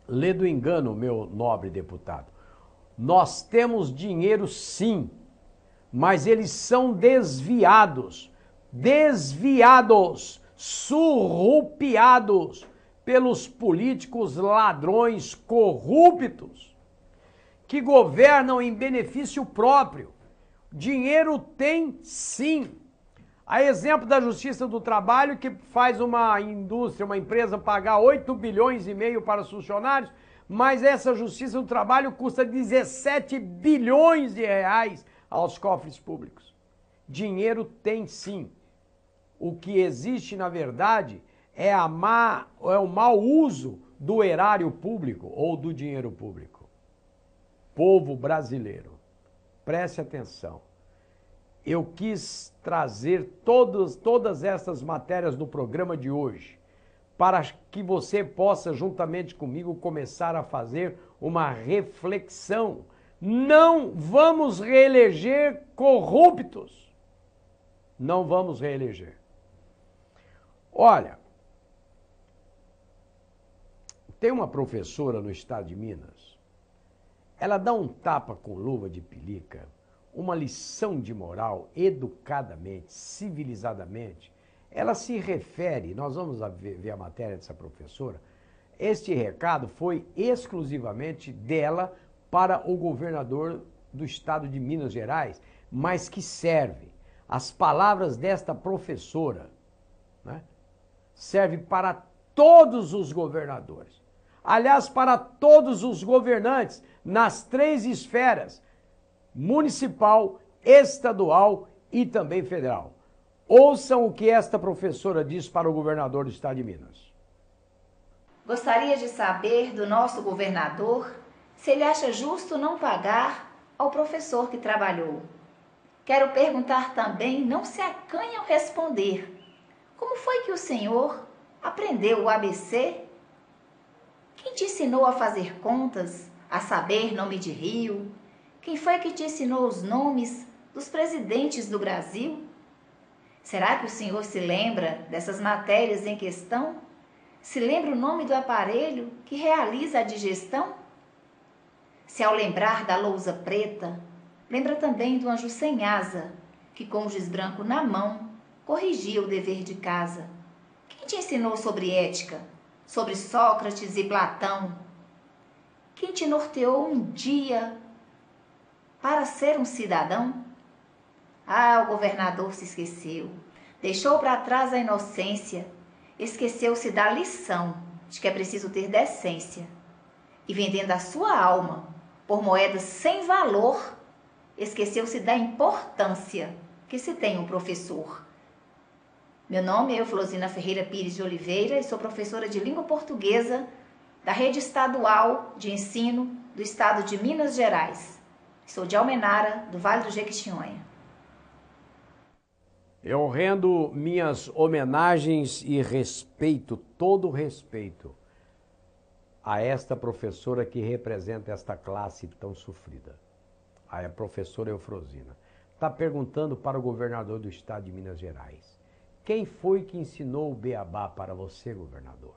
S1: Lê do engano, meu nobre deputado. Nós temos dinheiro sim, mas eles são desviados, surrupiados pelos políticos ladrões corruptos que governam em benefício próprio. Dinheiro tem sim. A exemplo da Justiça do Trabalho, que faz uma indústria, uma empresa pagar 8 bilhões e meio para os funcionários, mas essa Justiça do Trabalho custa 17 bilhões de reais aos cofres públicos. Dinheiro tem sim. O que existe, na verdade, é o mau uso do erário público ou do dinheiro público. Povo brasileiro, preste atenção. Eu quis trazer todas essas matérias do programa de hoje para que você possa, juntamente comigo, começar a fazer uma reflexão. Não vamos reeleger corruptos. Não vamos reeleger. Olha, tem uma professora no estado de Minas. Ela dá um tapa com luva de pelica, uma lição de moral, educadamente, civilizadamente. Ela se refere, nós vamos ver a matéria dessa professora, Este recado foi exclusivamente dela para o governador do estado de Minas Gerais, mas que serve. As palavras desta professora, né, serve para todos os governadores. Aliás, para todos os governantes nas 3 esferas, municipal, estadual e também federal. Ouçam o que esta professora diz para o governador do estado de Minas.
S9: Gostaria de saber do nosso governador se ele acha justo não pagar ao professor que trabalhou. Quero perguntar também, não se acanhe ao responder, como foi que o senhor aprendeu o ABC? Quem te ensinou a fazer contas, a saber nome de rio? Quem foi que te ensinou os nomes dos presidentes do Brasil? Será que o senhor se lembra dessas matérias em questão? Se lembra o nome do aparelho que realiza a digestão? Se ao lembrar da lousa preta, lembra também do anjo sem asa, que com o giz branco na mão corrigia o dever de casa. Quem te ensinou sobre ética, sobre Sócrates e Platão? Quem te norteou um dia para ser um cidadão? Ah, o governador se esqueceu, deixou para trás a inocência, esqueceu-se da lição de que é preciso ter decência. E vendendo a sua alma por moedas sem valor, esqueceu-se da importância que se tem um professor. Meu nome é Euflosina Ferreira Pires de Oliveira e sou professora de língua portuguesa da Rede Estadual de Ensino do Estado de Minas Gerais. Sou de Almenara, do Vale do Jequitinhonha.
S1: Eu rendo minhas homenagens e respeito, todo o respeito, a esta professora que representa esta classe tão sofrida. A professora Eufrosina. Está perguntando para o governador do estado de Minas Gerais. Quem foi que ensinou o beabá para você, governador?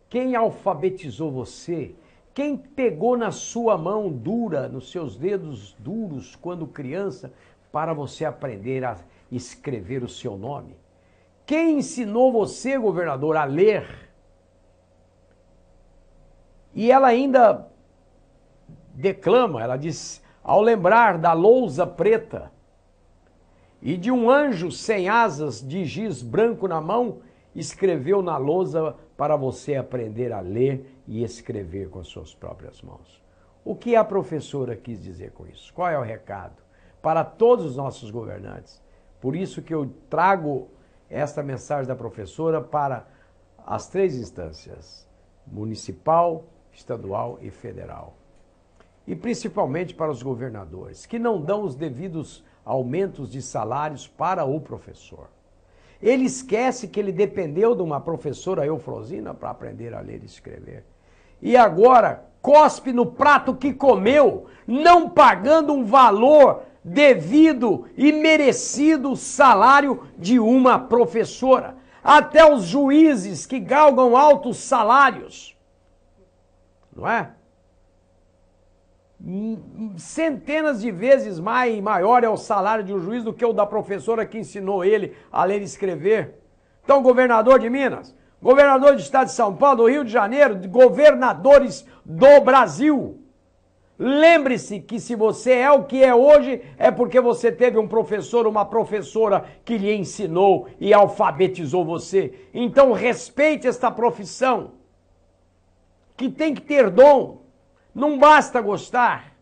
S1: Quem alfabetizou você? Quem pegou na sua mão dura, nos seus dedos duros, quando criança, para você aprender a escrever o seu nome? Quem ensinou você, governador, a ler? E ela ainda declama, ela diz, ao lembrar da lousa preta e de um anjo sem asas de giz branco na mão, escreveu na lousa para você aprender a ler e escrever com suas próprias mãos. O que a professora quis dizer com isso? Qual é o recado? Para todos os nossos governantes. Por isso que eu trago esta mensagem da professora para as 3 instâncias, municipal, estadual e federal. E principalmente para os governadores, que não dão os devidos aumentos de salários para o professor. Ele esquece que ele dependeu de uma professora Eufrosina para aprender a ler e escrever. E agora cospe no prato que comeu, não pagando um valor devido e merecido salário de uma professora. Até os juízes que galgam altos salários, não é? Centenas de vezes maior é o salário de um juiz do que o da professora que ensinou ele a ler e escrever. Então, governador de Minas, governador do estado de São Paulo, do Rio de Janeiro, governadores do Brasil, lembre-se que se você é o que é hoje, é porque você teve um professor, uma professora que lhe ensinou e alfabetizou você. Então, respeite esta profissão, que tem que ter dom. Não basta gostar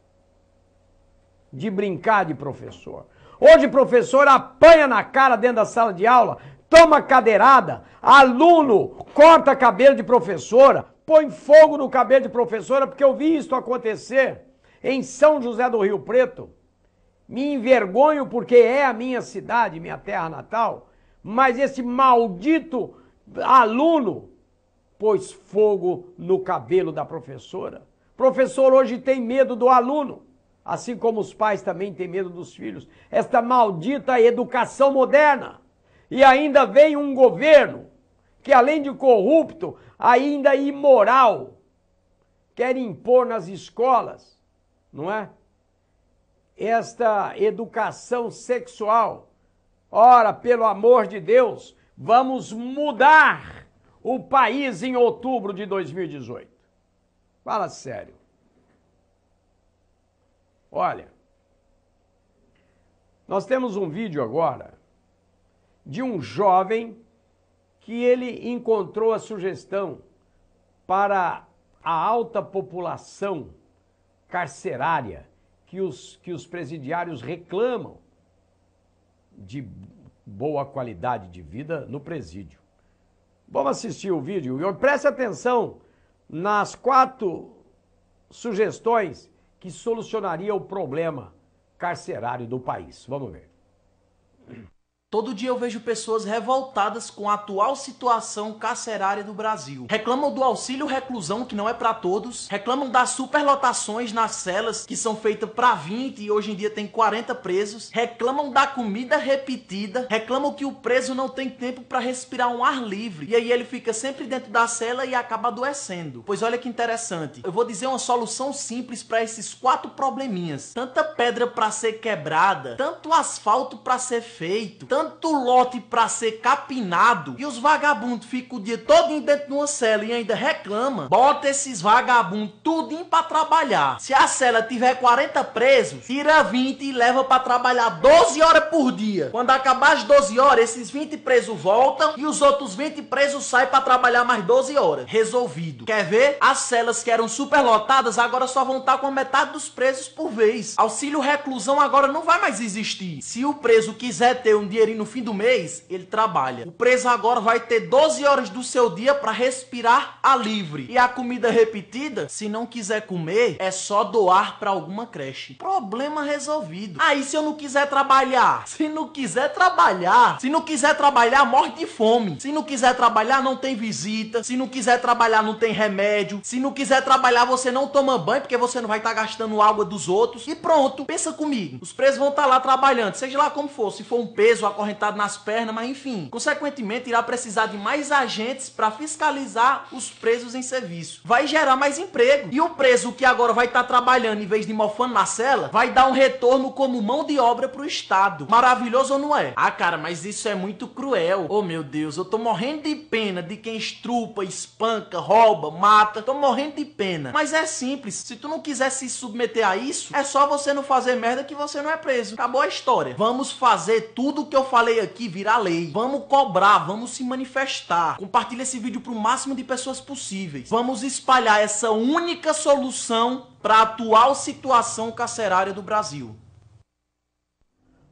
S1: de brincar de professor. Hoje professor apanha na cara dentro da sala de aula, toma cadeirada, aluno corta cabelo de professora, põe fogo no cabelo de professora, porque eu vi isso acontecer em São José do Rio Preto. Me envergonho porque é a minha cidade, minha terra natal, mas esse maldito aluno pôs fogo no cabelo da professora. Professor hoje tem medo do aluno, assim como os pais também têm medo dos filhos. Esta maldita educação moderna. E ainda vem um governo que, além de corrupto, ainda imoral, quer impor nas escolas, não é? Esta educação sexual. Ora, pelo amor de Deus, vamos mudar o país em outubro de 2018? Fala sério. Olha, nós temos um vídeo agora de um jovem que ele encontrou a sugestão para a alta população carcerária que os presidiários reclamam de boa qualidade de vida no presídio. Vamos assistir o vídeo e preste atenção nas 4 sugestões que solucionaria o problema carcerário do país. Vamos ver.
S10: Todo dia eu vejo pessoas revoltadas com a atual situação carcerária do Brasil. Reclamam do auxílio reclusão, que não é para todos. Reclamam das superlotações nas celas, que são feitas para 20 e hoje em dia tem 40 presos. Reclamam da comida repetida. Reclamam que o preso não tem tempo para respirar um ar livre. E aí ele fica sempre dentro da cela e acaba adoecendo. Pois olha que interessante. Eu vou dizer uma solução simples para esses 4 probleminhas. Tanta pedra para ser quebrada, tanto asfalto para ser feito, tanto lote pra ser capinado, e os vagabundos ficam o dia todo dentro de uma cela e ainda reclamam. Bota esses vagabundos tudinho pra trabalhar. Se a cela tiver 40 presos, tira 20 e leva pra trabalhar 12 horas por dia. Quando acabar as 12 horas, esses 20 presos voltam e os outros 20 presos saem pra trabalhar mais 12 horas. Resolvido. Quer ver? As celas que eram superlotadas agora só vão estar com metade dos presos por vez. Auxílio reclusão agora não vai mais existir. Se o preso quiser ter um dinheiro no fim do mês, ele trabalha. O preso agora vai ter 12 horas do seu dia para respirar a livre. E a comida repetida, se não quiser comer, é só doar para alguma creche. Problema resolvido. Aí se eu não quiser trabalhar? Se não quiser trabalhar, morre de fome. Se não quiser trabalhar, não tem visita. Se não quiser trabalhar, não tem remédio. Se não quiser trabalhar, você não toma banho, porque você não vai estar gastando água dos outros. E pronto, pensa comigo. Os presos vão estar lá trabalhando, seja lá como for, se for um peso acorrentado nas pernas, mas enfim. Consequentemente, irá precisar de mais agentes para fiscalizar os presos em serviço. Vai gerar mais emprego. E o preso que agora vai estar trabalhando em vez de mofando na cela, vai dar um retorno como mão de obra pro Estado. Maravilhoso ou não é? Ah, cara, mas isso é muito cruel. Oh, meu Deus, eu tô morrendo de pena de quem estrupa, espanca, rouba, mata. Tô morrendo de pena. Mas é simples. Se tu não quiser se submeter a isso, é só você não fazer merda que você não é preso. Acabou a história. Vamos fazer tudo o que eu falei aqui virar lei. Vamos cobrar, vamos se manifestar. Compartilha esse vídeo para o máximo de pessoas possíveis. Vamos espalhar essa única solução para a atual situação carcerária do Brasil.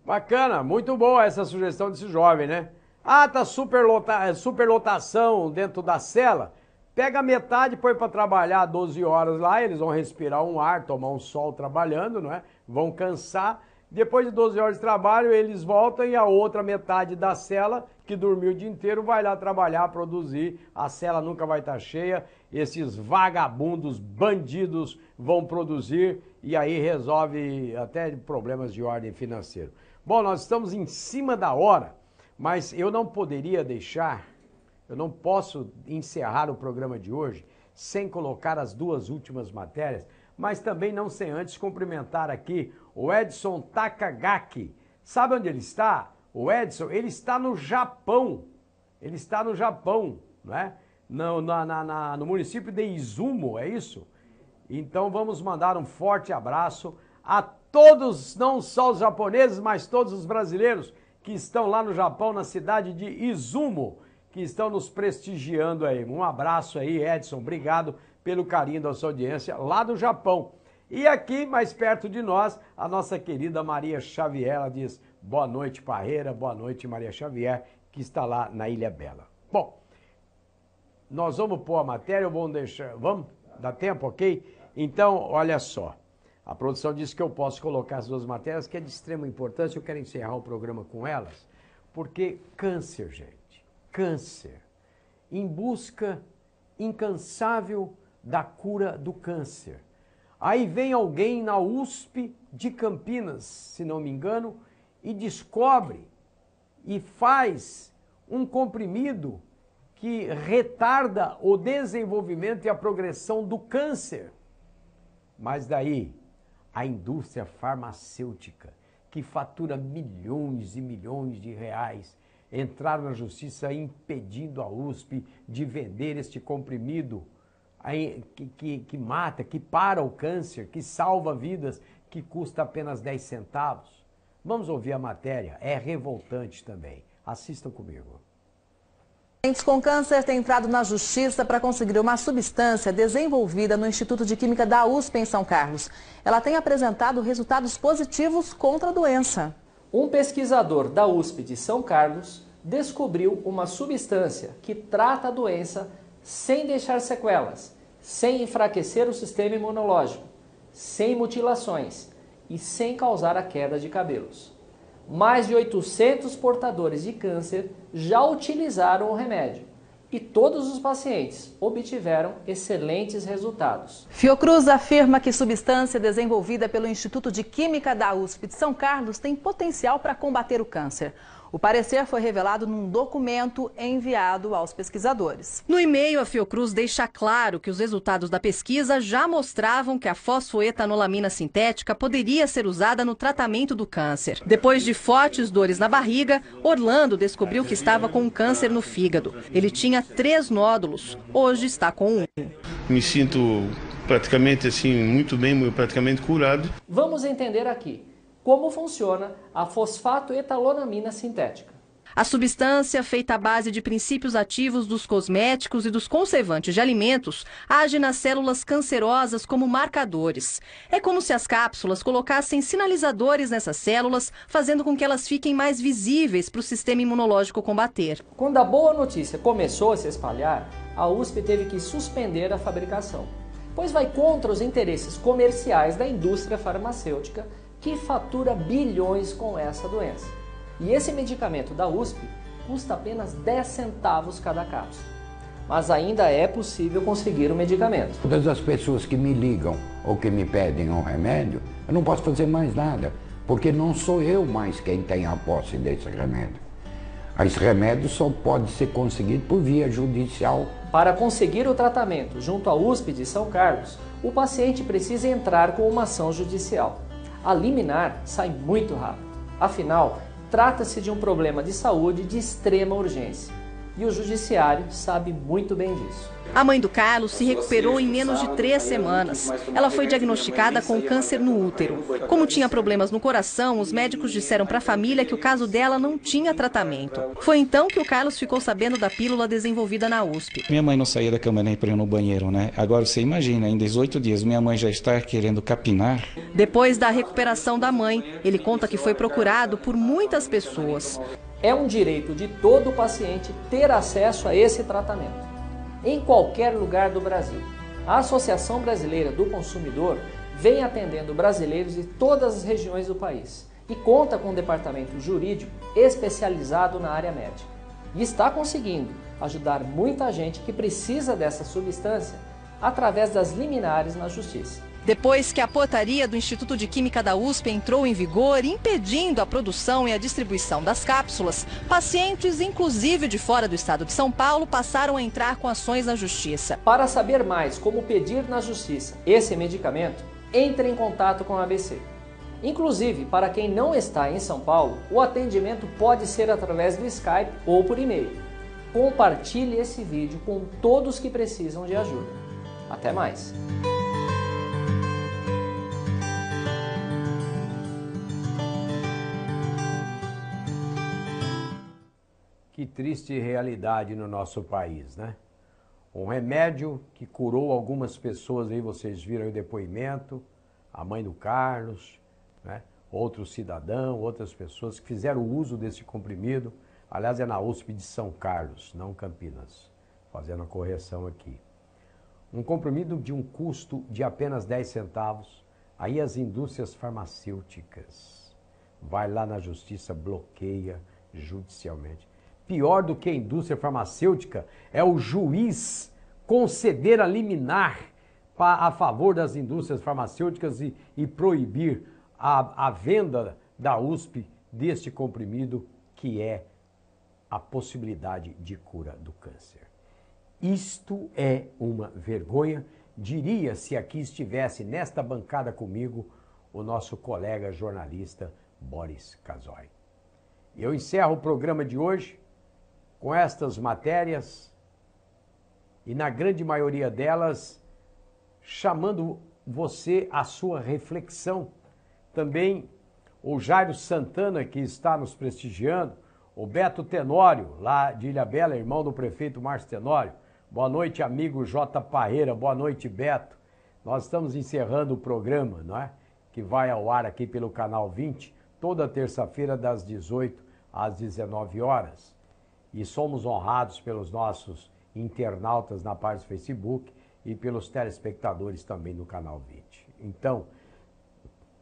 S1: Bacana, muito boa essa sugestão desse jovem, né? Ah, tá superlotação dentro da cela. Pega metade, põe para trabalhar 12 horas lá, eles vão respirar um ar, tomar um sol trabalhando, não é? Vão cansar. Depois de 12 horas de trabalho, eles voltam e a outra metade da cela, que dormiu o dia inteiro, vai lá trabalhar, produzir. A cela nunca vai estar cheia. Esses vagabundos, bandidos vão produzir e aí resolve até problemas de ordem financeira. Bom, nós estamos em cima da hora, mas eu não poderia deixar, eu não posso encerrar o programa de hoje sem colocar as 2 últimas matérias, mas também não sem antes cumprimentar aqui o Edson Takagaki. Sabe onde ele está? O Edson, ele está no Japão. Ele está no Japão, né? No município de Izumo, é isso? Então vamos mandar um forte abraço a todos, não só os japoneses, mas todos os brasileiros que estão lá no Japão, na cidade de Izumo, que estão nos prestigiando aí. Um abraço aí, Edson. Obrigado pelo carinho da sua audiência lá do Japão. E aqui, mais perto de nós, a nossa querida Maria Xavier, ela diz boa noite, Parreira, boa noite, Maria Xavier, que está lá na Ilha Bela. Bom, nós vamos pôr a matéria, vamos deixar, vamos? Dá tempo, ok? Então, olha só, a produção disse que eu posso colocar as 2 matérias, que é de extrema importância, eu quero encerrar o programa com elas, porque câncer, gente, câncer, em busca incansável da cura do câncer. Aí vem alguém na USP de Campinas, se não me engano, e descobre e faz um comprimido que retarda o desenvolvimento e a progressão do câncer. Mas daí, a indústria farmacêutica, que fatura milhões e milhões de reais, entraram na justiça impedindo a USP de vender este comprimido que mata, que para o câncer, que salva vidas, que custa apenas 10 centavos. Vamos ouvir a matéria, é revoltante também. Assistam comigo.
S11: Pacientes com câncer têm entrado na justiça para conseguir uma substância desenvolvida no Instituto de Química da USP em São Carlos. Ela tem apresentado resultados positivos contra a doença.
S12: Um pesquisador da USP de São Carlos descobriu uma substância que trata a doença sem deixar sequelas, sem enfraquecer o sistema imunológico, sem mutilações e sem causar a queda de cabelos. Mais de 800 portadores de câncer já utilizaram o remédio e todos os pacientes obtiveram excelentes resultados.
S11: Fiocruz afirma que substância desenvolvida pelo Instituto de Química da USP de São Carlos tem potencial para combater o câncer. O parecer foi revelado num documento enviado aos pesquisadores.
S13: No e-mail, a Fiocruz deixa claro que os resultados da pesquisa já mostravam que a fosfoetanolamina sintética poderia ser usada no tratamento do câncer. Depois de fortes dores na barriga, Orlando descobriu que estava com um câncer no fígado. Ele tinha 3 nódulos, hoje está com 1.
S14: Me sinto praticamente assim, muito bem, praticamente curado.
S12: Vamos entender aqui como funciona a fosfatoetalonamina sintética.
S13: A substância, feita à base de princípios ativos dos cosméticos e dos conservantes de alimentos, age nas células cancerosas como marcadores. É como se as cápsulas colocassem sinalizadores nessas células, fazendo com que elas fiquem mais visíveis para o sistema imunológico combater.
S12: Quando a boa notícia começou a se espalhar, a USP teve que suspender a fabricação, pois vai contra os interesses comerciais da indústria farmacêutica, que fatura bilhões com essa doença. E esse medicamento da USP custa apenas 10 centavos cada cápsula. Mas ainda é possível conseguir o medicamento.
S15: Todas as pessoas que me ligam ou que me pedem um remédio, eu não posso fazer mais nada, porque não sou eu mais quem tem a posse desse remédio. Esse remédio só pode ser conseguido por via judicial.
S12: Para conseguir o tratamento junto à USP de São Carlos, o paciente precisa entrar com uma ação judicial. A liminar sai muito rápido. Afinal, trata-se de um problema de saúde de extrema urgência. E o judiciário sabe muito bem disso.
S13: A mãe do Carlos se recuperou em menos de 3 semanas. Ela foi diagnosticada com câncer no útero. Como tinha problemas no coração, os médicos disseram para a família que o caso dela não tinha tratamento. Foi então que o Carlos ficou sabendo da pílula desenvolvida na USP.
S16: Minha mãe não saía da cama nem para ir no banheiro, né? Agora você imagina, em 18 dias, minha mãe já está querendo capinar.
S13: Depois da recuperação da mãe, ele conta que foi procurado por muitas pessoas.
S12: É um direito de todo paciente ter acesso a esse tratamento, em qualquer lugar do Brasil. A Associação Brasileira do Consumidor vem atendendo brasileiros de todas as regiões do país e conta com um departamento jurídico especializado na área médica. E está conseguindo ajudar muita gente que precisa dessa substância através das liminares na Justiça.
S13: Depois que a portaria do Instituto de Química da USP entrou em vigor, impedindo a produção e a distribuição das cápsulas, pacientes, inclusive de fora do estado de São Paulo, passaram a entrar com ações na Justiça.
S12: Para saber mais como pedir na Justiça esse medicamento, entre em contato com a ABC. Inclusive, para quem não está em São Paulo, o atendimento pode ser através do Skype ou por e-mail. Compartilhe esse vídeo com todos que precisam de ajuda. Até mais!
S1: Que triste realidade no nosso país, né? Um remédio que curou algumas pessoas, aí vocês viram aí o depoimento, a mãe do Carlos, né? Outro cidadão, outras pessoas que fizeram uso desse comprimido. Aliás, é na USP de São Carlos, não Campinas, fazendo a correção aqui. Um comprimido de um custo de apenas 10 centavos, aí as indústrias farmacêuticas vai lá na justiça, bloqueia judicialmente. Pior do que a indústria farmacêutica é o juiz conceder a liminar a favor das indústrias farmacêuticas e proibir a venda da USP deste comprimido, que é a possibilidade de cura do câncer. Isto é uma vergonha, diria se aqui estivesse nesta bancada comigo o nosso colega jornalista Boris Casoy. Eu encerro o programa de hoje com estas matérias e, na grande maioria delas, chamando você à sua reflexão. Também o Jairo Santana, que está nos prestigiando, o Beto Tenório, lá de Ilhabela, irmão do prefeito Márcio Tenório. Boa noite, amigo J. Parreira. Boa noite, Beto. Nós estamos encerrando o programa, não é? Que vai ao ar aqui pelo Canal 20, toda terça-feira, das 18 às 19 horas. E somos honrados pelos nossos internautas na página do Facebook e pelos telespectadores também no Canal 20. Então,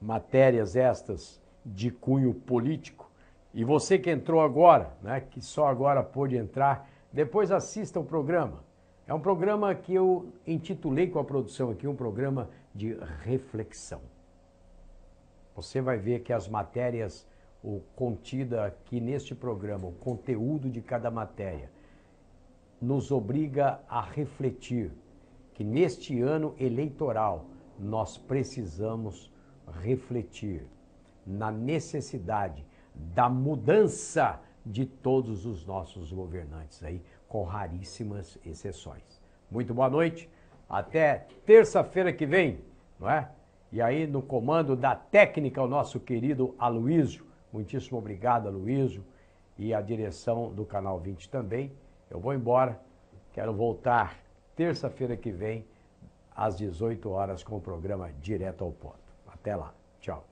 S1: matérias estas de cunho político. E você que entrou agora, né, que só agora pôde entrar, depois assista o programa. É um programa que eu intitulei com a produção aqui, um programa de reflexão. Você vai ver que as matérias contida aqui neste programa, o conteúdo de cada matéria, nos obriga a refletir que neste ano eleitoral nós precisamos refletir na necessidade da mudança de todos os nossos governantes aí, com raríssimas exceções. Muito boa noite, até terça-feira que vem, não é? E aí no comando da técnica o nosso querido Aloísio, muitíssimo obrigado Aloísio, e a direção do Canal 20 também. Eu vou embora, quero voltar terça-feira que vem às 18 horas com o programa Direto ao Ponto. Até lá, tchau.